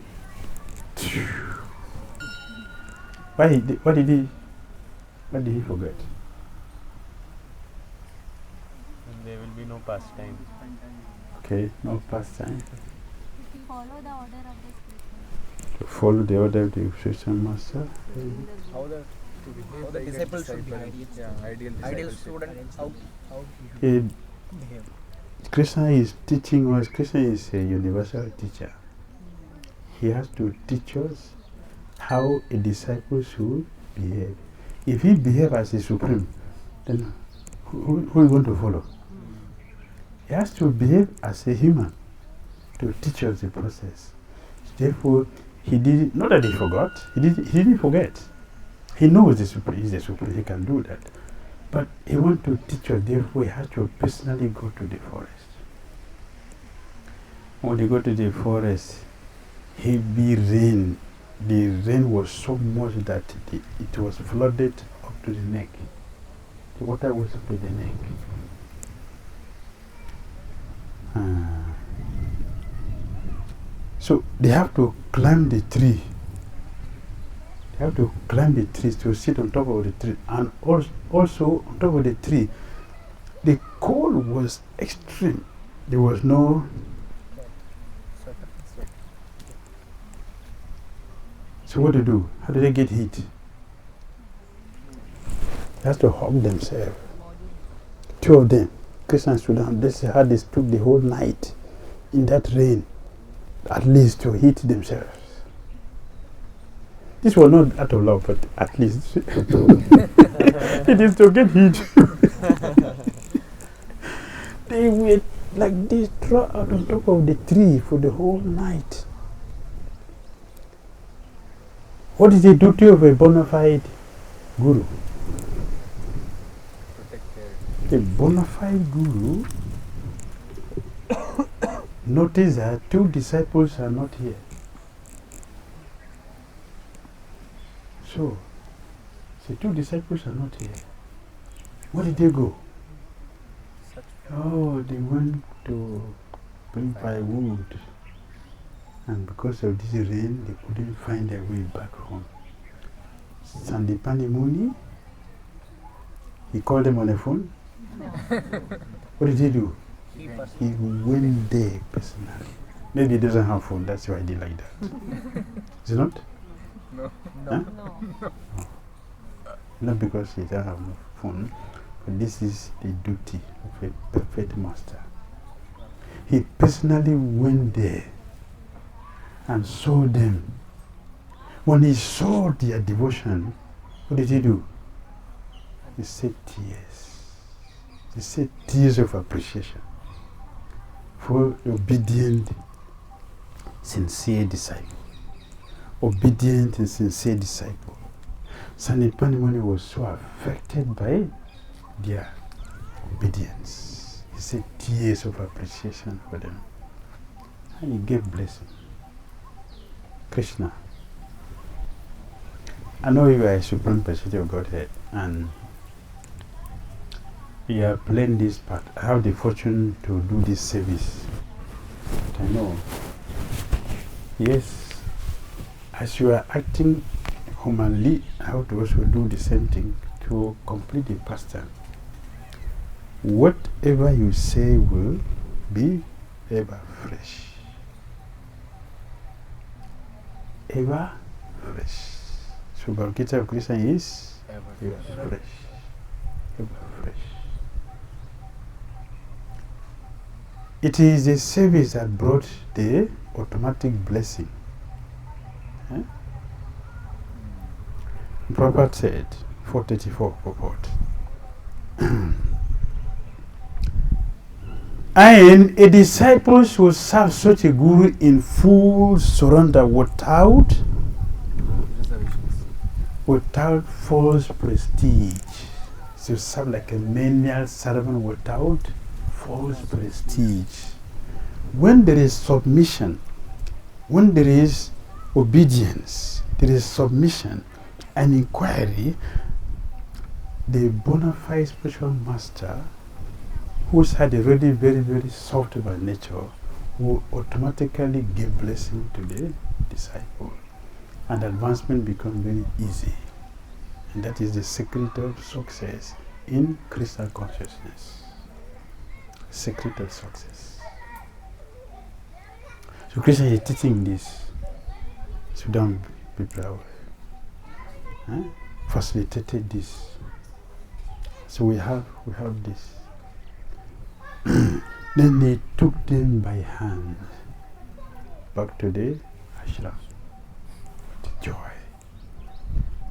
B: what did he forget?
C: And there will be no pastime.
B: Okay, no pastime.
D: Follow the order of the scripture.
B: To follow the order of the Christian master.
F: How the disciple should be ideal student. How
B: Krishna is teaching us. Krishna is a universal teacher. He has to teach us how a disciple should behave. If he behaves as a supreme, then who is going to follow? He has to behave as a human to teach us the process. Therefore, he did not that he forgot. He didn't forget. He knows he's the supreme. He can do that. But he wants to teach us. Therefore, he has to personally go to the forest. When they go to the forest, heavy rain. The rain was so much that it was flooded up to the neck. The water was up to the neck. So they have to climb the tree. They have to climb the trees to sit on top of the tree. And also on top of the tree, the cold was extreme. There was no... So what do? How do they get heat? They have to hug themselves. Two of them, Krishna and Sudama, this is how they took the whole night in that rain, at least to heat themselves. This was not out of love, but at least it is to get heat. They were like this, thrown out on top of the tree for the whole night. What is the duty of a bona fide guru? A bona fide guru notice that two disciples are not here. So, the two disciples are not here. Where did they go? Oh, they went to bring firewood. And because of this rain, they couldn't find their way back home. Sandipani Muni, he called them on the phone. What did he do? He went there personally. Maybe he doesn't have phone, that's why he did like that. Is it not?
F: No.
B: Huh? No. Not because he doesn't have no phone, but this is the duty of a perfect master. He personally went there and saw them. When he saw their devotion, what did he do? He said tears. He said tears of appreciation for the obedient, sincere disciple. Obedient and sincere disciple. Sanipanimani was so affected by their obedience. He said tears of appreciation for them. And he gave blessing. Krishna, I know you are a supreme personality of Godhead and you are playing this part. I have the fortune to do this service. But I know Yes, as you are acting humanly, I have to also do the same thing to complete the pastime. Whatever you say will be ever fresh. Ever fresh. So Bhagavad of Krishna is ever fresh. Ever fresh. It is the service that brought the automatic blessing. Prabhupada said, 434 purport. And a disciple should serve such a guru in full surrender without false prestige. So serve like a menial servant without false prestige. When there is submission, when there is obedience, there is submission and inquiry, the bona fide spiritual master, who's had already very, very soft by nature, will automatically give blessing to the disciple. And advancement becomes very easy. And that is the secret of success in Krishna consciousness. Secret of success. So Krishna is teaching this. So don't be proud. Facilitated this. So we have this. Then they took them by hand back to the ashram. The joy.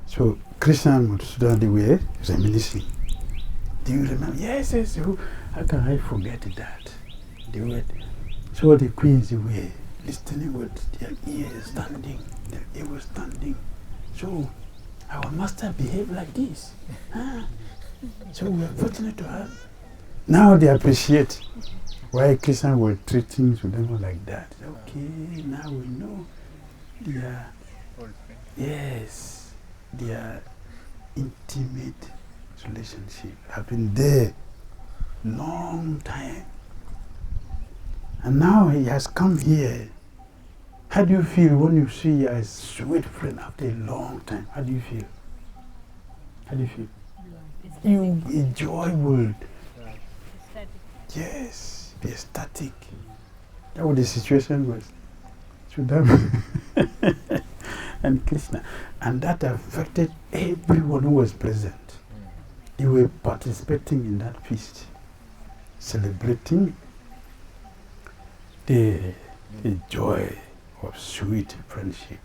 B: So Krishna and Sudama, they were reminiscing. Do you remember? Yes, yes. How can I forget that? They were. So the queens were listening with their ears standing. Their ear was standing. So our master behaved like this. So we are fortunate to have. Now they appreciate why Krishna was treating Sudama like that. Okay, now we know their, yes, their intimate relationship have been there long time. And now he has come here. How do you feel when you see a sweet friend after a long time? How do you feel? How do you feel? You enjoyable. Yes, be ecstatic. That was the situation was Sudama and Krishna. And that affected everyone who was present. They were participating in that feast, celebrating the joy of sweet friendship.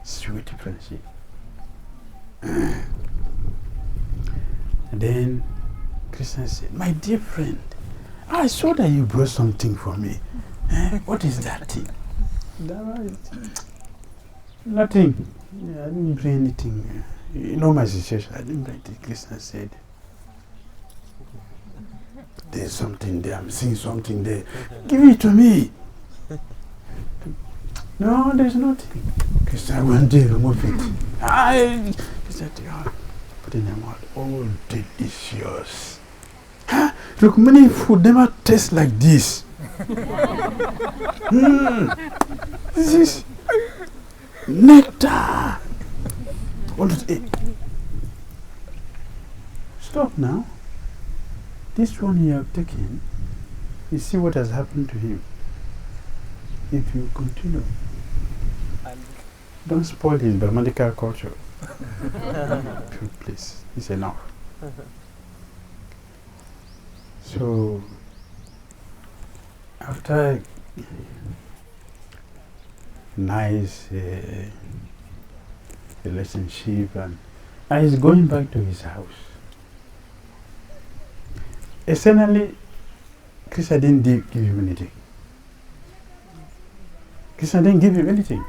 B: Sweet friendship. And then Krishna said, my dear friend, I saw that you brought something for me. What is that thing? Nothing. Yeah, I didn't bring anything. You know my situation. I didn't bring it. Krishna said, there's something there. I'm seeing something there. Give it to me. No, there's nothing. Krishna went there, remove it. He said, put in your mouth. Oh, delicious. Look, many food never taste like this. This is nectar. Stop now. This one you have taken, you see what has happened to him. If you continue, don't spoil his Brahmanical culture. Please, it's enough. So, after nice relationship, and he's going back to his house. Essentially, Krishna didn't give him anything. Krishna didn't give him anything.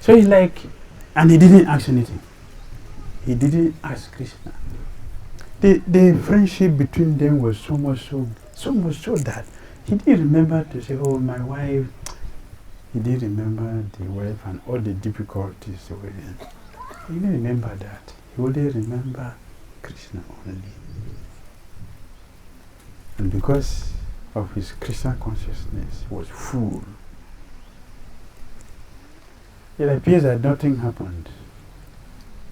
B: So he's like, and he didn't ask anything. He didn't ask Krishna. The friendship between them was so much so that he didn't remember to say, oh, my wife. He didn't remember the wife and all the difficulties they were in. He didn't remember that. He only remember Krishna only. And because of his Krishna consciousness was full. It appears that nothing happened.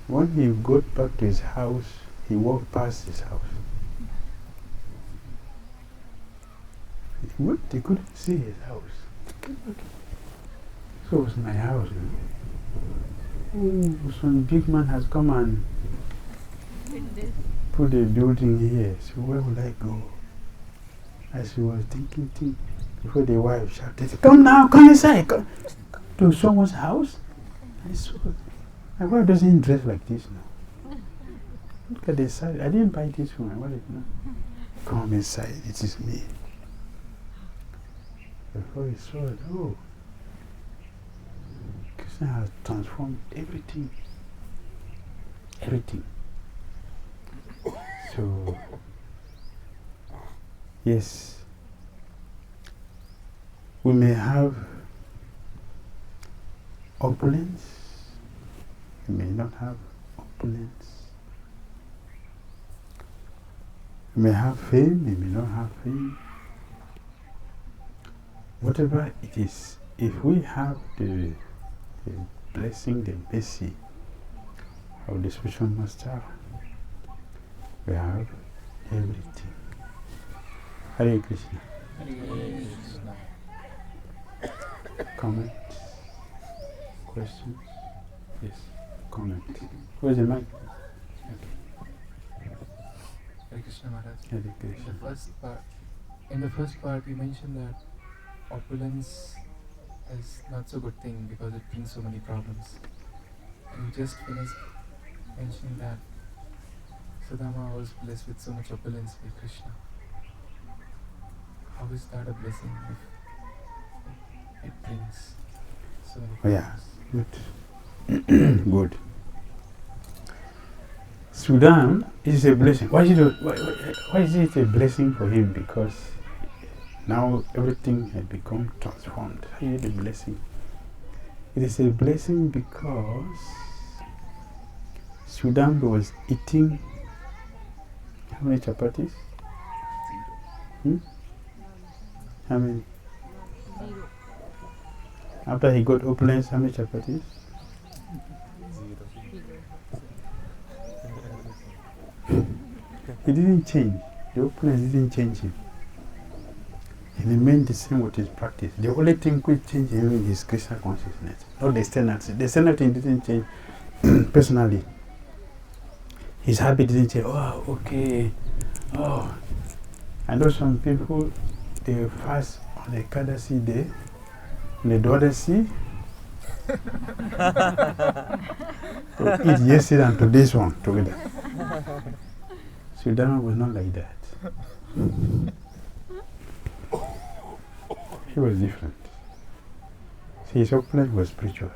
B: When he got back to his house, he walked past his house. He couldn't see his house. So it was my house. Oh, some big man has come and put a building here. So where will I go? As he was thinking, before the wife shouted, "Come now, come inside, come to someone's house." I saw, my wife doesn't dress like this now. Look at this side. I didn't buy this one. What is it now? Come inside, it is me. Before he saw it, oh, Krishna has transformed everything. Everything. So, yes, we may have opulence, we may not have opulence. We may have fame, we may not have fame. Whatever it is, if we have the blessing, the mercy of the spiritual master, we have everything. Hare Krishna.
F: Hare Krishna.
B: Comments? Questions? Yes, comment. Where's the mic?
G: Hare Krishna Maharaj.
B: Hare Krishna.
G: In the first part, you mentioned that opulence is not so good thing because it brings so many problems. You just finished mentioning that Sudama was blessed with so much opulence with Krishna. How is that a blessing if it brings so many problems?
B: Yeah, good. Good. Sudan is a blessing. Why is it a blessing for him? Because now everything had become transformed. How is it a blessing? It is a blessing because Sudan was eating how many chapatis? How many?
E: Zero.
B: After he got opulence, how many chapatis? He didn't change. The opulence didn't change him. He remained the same with his practice. The only thing which changed him is his Krishna consciousness, not the external thing. The external thing didn't change personally. His habit didn't change. Oh, okay. Oh, I know some people, they fast on the Kadasi day, on the Dwadasi. So eat yesterday and today's one together. Sudama was not like that. He was different. See, his opulence was spiritual.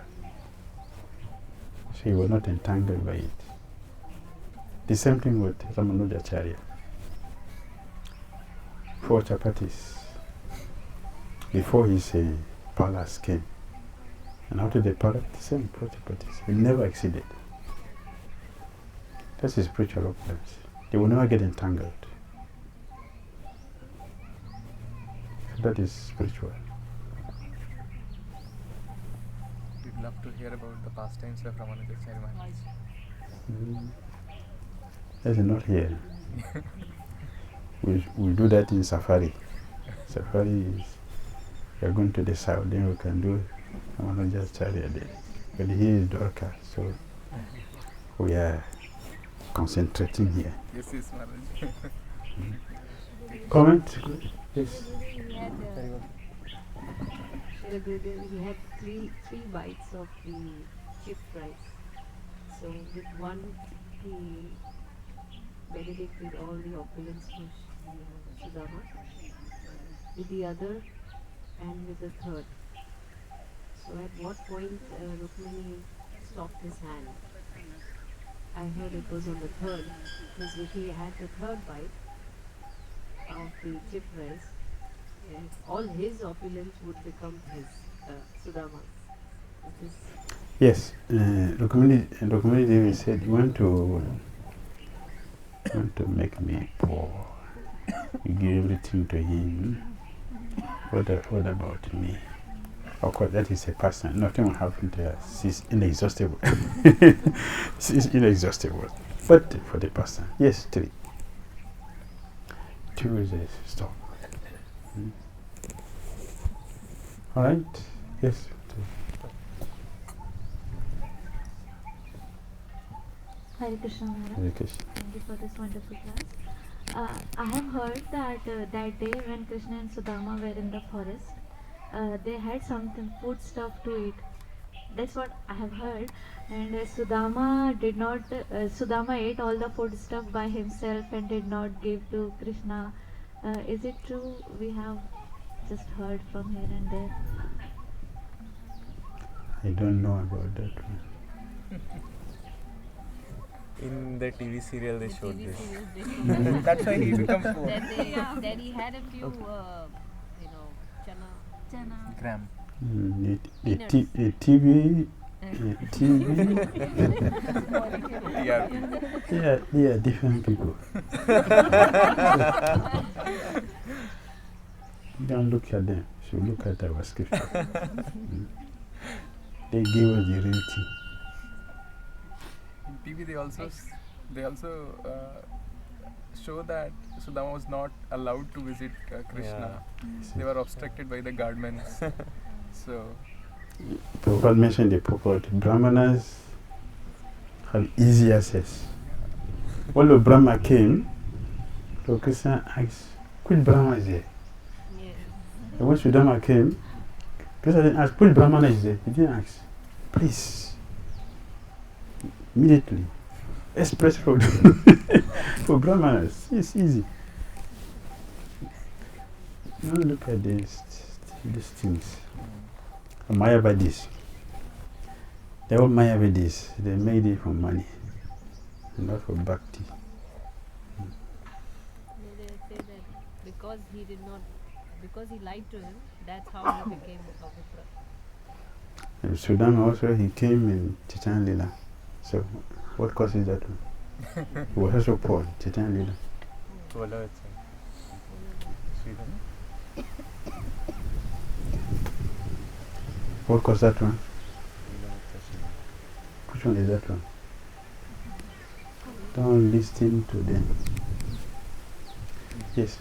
B: So he was not entangled by it. The same thing with Ramanujacharya. 4 chapatis before his palace came. And after the palace, the same 4 chapatis. He never exceeded. That's his spiritual opulence. They will never get entangled. So that is spiritual.
F: We'd love to hear about the pastimes of Ramanujacharya Maharaj.
B: That's not here. we do that in Safari. Safari is, we are going to the south, then we can do Ramanujacharya there. But here is Dwarka, so we are concentrating here.
F: Yes, Maharaj.
B: Comment? Yes.
E: We had three bites of the chip rice. So with one, he benedicted all the opulence for Sudama. With the other, and with the third. So at what point Rukmini stopped his hand? I heard it was on the third, because if he had the third bite of the chip rice, all his opulence would become his, Sudama's.
B: Yes, Rukmini Devi said, you want to make me poor. You give everything to him. what about me? Of course, that is a person. Nothing will happen to her. She's inexhaustible. She's inexhaustible. But for the person, yes, 3. 2 is a stop. All right? Yes. 2.
H: Hare Krishna Maharaj.
B: Hare Krishna.
H: Thank you for this wonderful class. I have heard that that day when Krishna and Sudama were in the forest, they had something food stuff to eat. That's what I have heard. And Sudama did not. Sudama ate all the food stuff by himself and did not give to Krishna. Is it true? We have just heard from here and there.
B: I don't know about that one.
C: In the TV serial they showed this.
F: That's why he becomes poor.
E: Then he had a few, chana.
C: Gram.
B: A TV.
C: Yeah.
B: Yeah, different people. Don't look at them. So look at our scripture. They gave us the real thing.
I: In TV they also show that Sudama was not allowed to visit Krishna. They were obstructed by the guardments. So
B: Prabhupada mentioned the purport. Brahmanas have easy access. When the Brahma came, so Krishna asked, which Brahma is there? And when Sudama came, Krishna didn't ask, which Brahmana is there? He didn't ask. Please. Immediately. Express road. For Brahmanas, it's easy. Now look at these things. Mayavadis. They all Mayavadis. They made it for money, not for bhakti.
E: They say that because he lied to him, that's how he became a Vipra.
B: And Sudama also, he came in Chaitanya Lila. So, what causes that one? He was also poor in Chaitanya Lila. What caused that one? Which one is that one? Don't listen to them. Yes.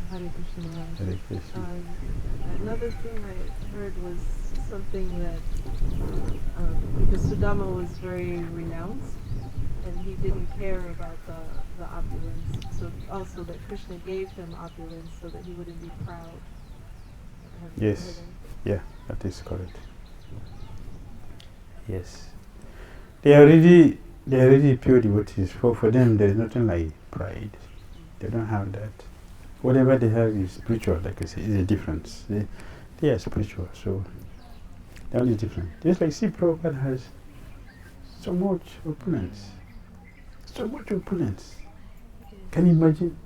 J: Hare Krishna Maharaj.
B: Hare Krishna.
J: Another thing I heard was something that because Sudama was very renounced and he didn't care about the opulence, so also that Krishna gave him opulence so that he wouldn't be proud.
B: Yes. Yeah, that is correct. Yes. They are already pure devotees. For them there is nothing like pride. They don't have that. Whatever they have is spiritual, like I say, is a difference. They are spiritual, so the only difference. Just like Prabhupada has so much opulence. So much opulence. Can you imagine?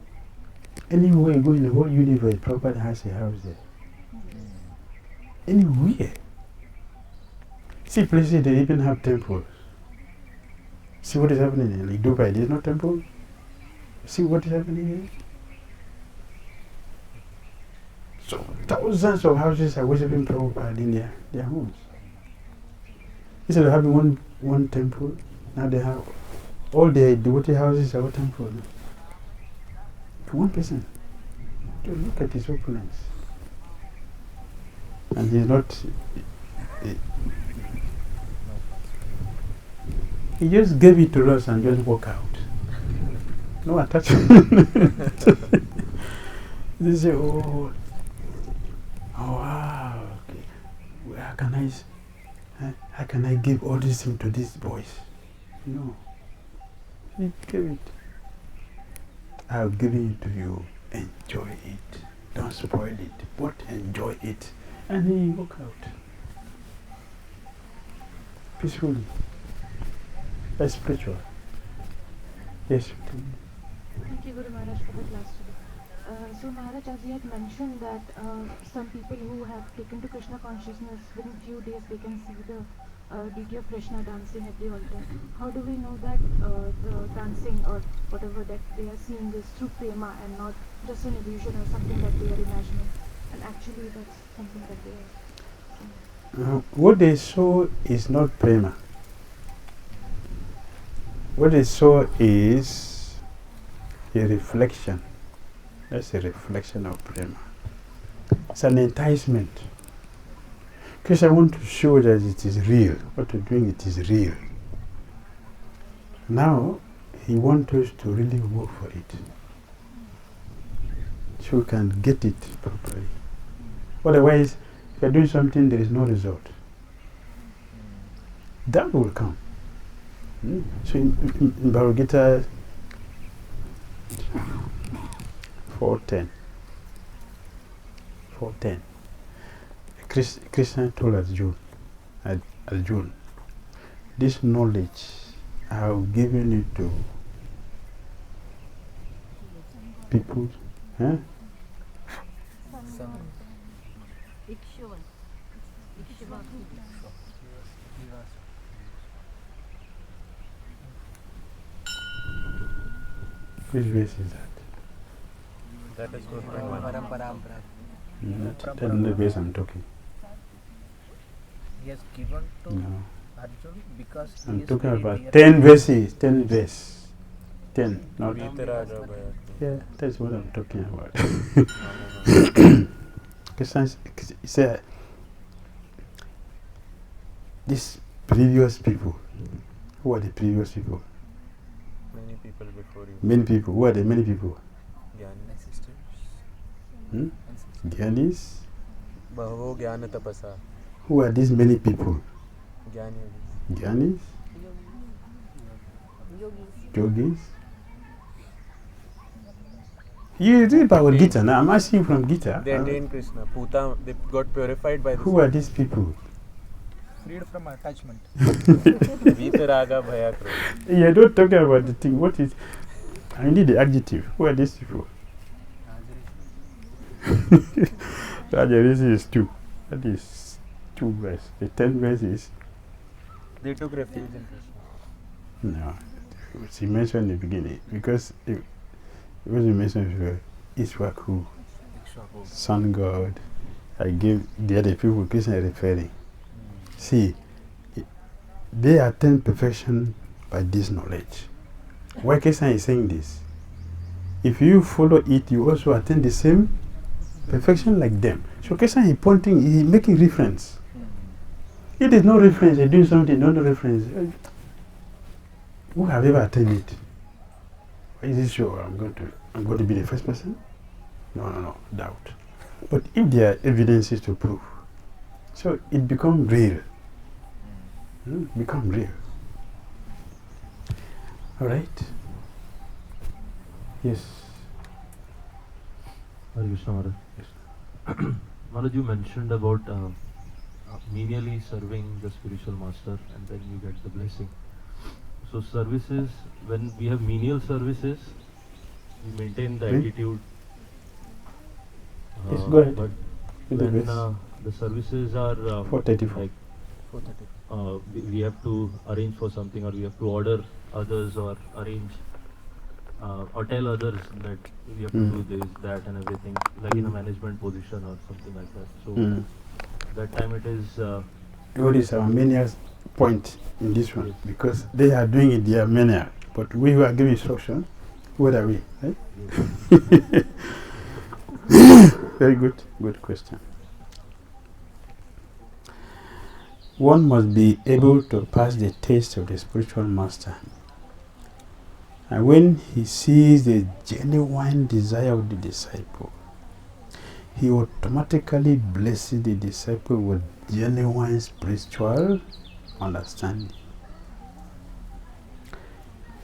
B: Anywhere you go in the whole universe, Prabhupada has a house there. Anywhere. See places they even have temples. See what is happening in like Dubai, there's no temple. See what is happening here? So thousands of houses are worshiping Prabhupada in their homes. Instead of having one temple, now they have all their devotee houses are all temple. For one person. To look at his opulence. And he's not he just gave it to us and just walk out. No attachment. They say, oh wow, okay. How can I give all this thing to these boys? No. He gave it. I've given it to you. Enjoy it. Don't spoil it, but enjoy it. And he walk out. Peacefully. That's spiritual. Yes.
H: Thank you, Guru Maharaj, for the class today. So Maharaj, as you had mentioned that some people who have taken to Krishna consciousness, within few days they can see the deity of Krishna dancing at the altar. How do we know that the dancing or whatever that they are seeing is true prema and not just an illusion or something that they are imagining? And actually, that's something that they.
B: What they saw is not prema. What they saw is a reflection. That's a reflection of prema. It's an enticement. Because I want to show that it is real. What we're doing, it is real. Now, he wants us to really work for it. So we can get it properly. Otherwise, if you're doing something, there is no result. That will come. So in Bhagavad Gita 4.10, Krishna told Arjuna, this knowledge I have given it to people. Huh? Which verse is that?
F: That is good.
B: That's the verse I'm talking.
F: He has given to
B: No.
F: Arjun because he
B: I'm
F: is
B: talking
F: very
B: about
F: dear
B: 10 verses. 10 verses. 10. Not. Yeah, that's what I'm talking about. Because these previous people, who are the previous people?
C: Many people before you.
B: Many people. Who are the many people?
C: Jnani sisters.
B: Gyanis.
C: Bahavo Jnana Tapasa.
B: Who are these many people?
C: Jnani.
B: Gyanis? Yogis? You read Bhagavad Gita now. I'm asking you from Gita.
C: They attained Krishna. Puta, they got purified by the
B: Who are these people?
F: freed from attachment.
C: Vitaraga Bhaya Krodha.
B: You're not talking about the thing. What is. I need the adjective. Who are these people? Rajarisi is 2. That is 2 verses. The 10 verses.
C: They took refuge in Krishna.
B: No. She mentioned in the beginning. Because it was mentioned Ishwaku, Sun God. I gave the other people Krishna referring. See, they attain perfection by this knowledge. Why Krishna is saying this? If you follow it, you also attain the same perfection like them. So Krishna is pointing, he is making reference. It is no reference, you're doing something, no reference. Who have ever attained it? Is it sure I'm going to be the first person? No, doubt. But if there are evidences to prove, so it becomes real. Become real. All right. Yes.
K: Hare Krishna Maharaj. Yes. Maharaj, you mentioned about menially serving the spiritual master and then you get the blessing. So services, when we have menial services, we maintain the attitude.
B: Yes, go ahead.
K: But when the services are
B: 434.
K: like we have to arrange for something, or we have to order others, or arrange or tell others that we have to do this, that and everything, like in a management position or something like that. So that time it is
B: what is our menial point in this one? Yes. Because they are doing it, they are menial, but we who are giving instruction, what are we? Right? Yes. Very good question. One must be able to pass the taste of the spiritual master. And when he sees the genuine desire of the disciple, he automatically blesses the disciple with genuine spiritual understanding.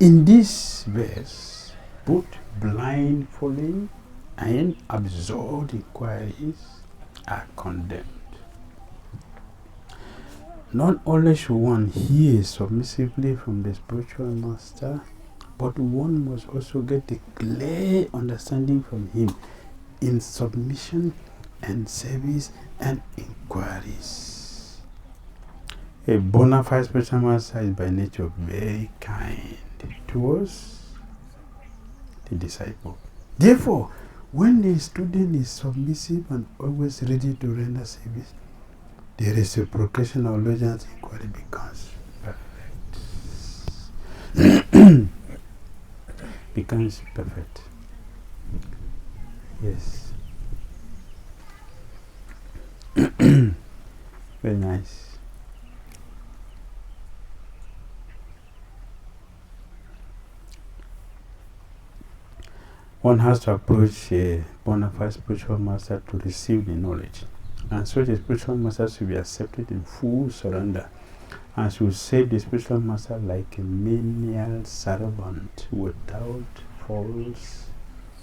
B: In this verse, both blindfolding and absorbed inquiries are condemned. Not only should one hear submissively from the spiritual master, but one must also get a clear understanding from him in submission and service and inquiries. A bona fide spiritual master is by nature very kind towards the disciple. Therefore, When the student is submissive and always ready to render service, the reciprocation of allegiance inquiry becomes perfect. Becomes perfect. Yes. Very nice. One has to approach a bona fide spiritual master to receive the knowledge. And so the spiritual master should be accepted in full surrender and should serve the spiritual master like a menial servant without false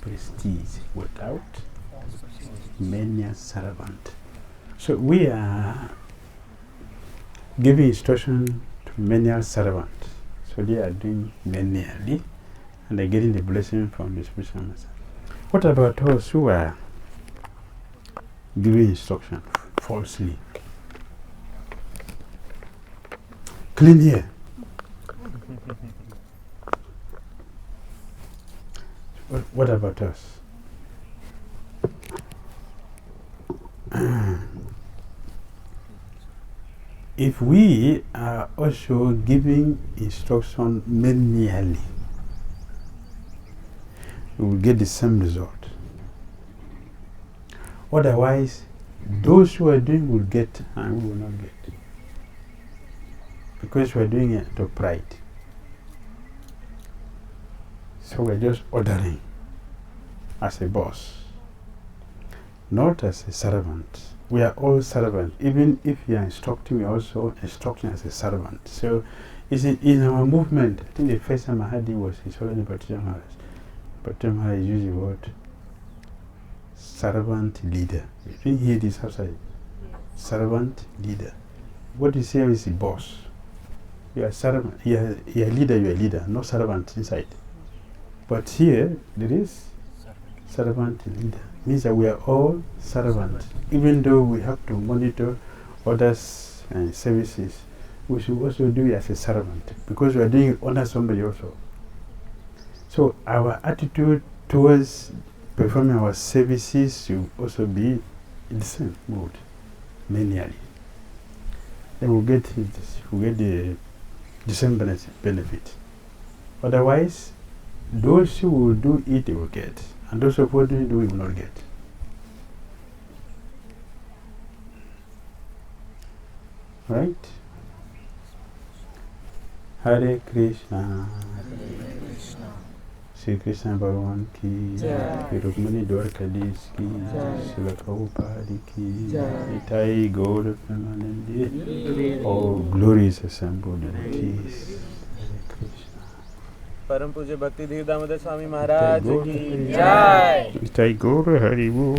B: prestige. Without menial servant. So we are giving instruction to menial servant. So they are doing menially and they're getting the blessing from the spiritual master. What about us who are giving instruction falsely? Clean here. What about us? If we are also giving instruction menially, we will get the same result. Otherwise, those who are doing will get and we will not get. Because we are doing it to pride. So we are just ordering as a boss, not as a servant. We are all servants. Even if you are instructing, we are also instructing as a servant. So, in our movement, I think the first time I heard it was His Holiness Baptism Maharaj. Baptism Maharaj used the word servant leader. You didn't hear this outside? Servant leader. What you say is the boss. You are servant. You are leader, you are leader, no servant inside. But here, there is servant leader. Means that we are all servants. Even though we have to monitor others' services, we should also do it as a servant because we are doing it under somebody also. So our attitude towards performing our services should also be in the same mode, menially. Then we'll get the same benefit. Otherwise, those who will do it, they will get. And those who wouldn't do it, will not get. Right? Hare Krishna. Shri Krishna Bhagavan ki Shri Rukmani Dwarka ki Srila Prabhupada ki Itai Gaur Premanande. All glories assembled devotees.
C: परम पूज्य भक्ति धीर दामोदर स्वामी महाराज की जय।
B: जय गौर हरि बोल।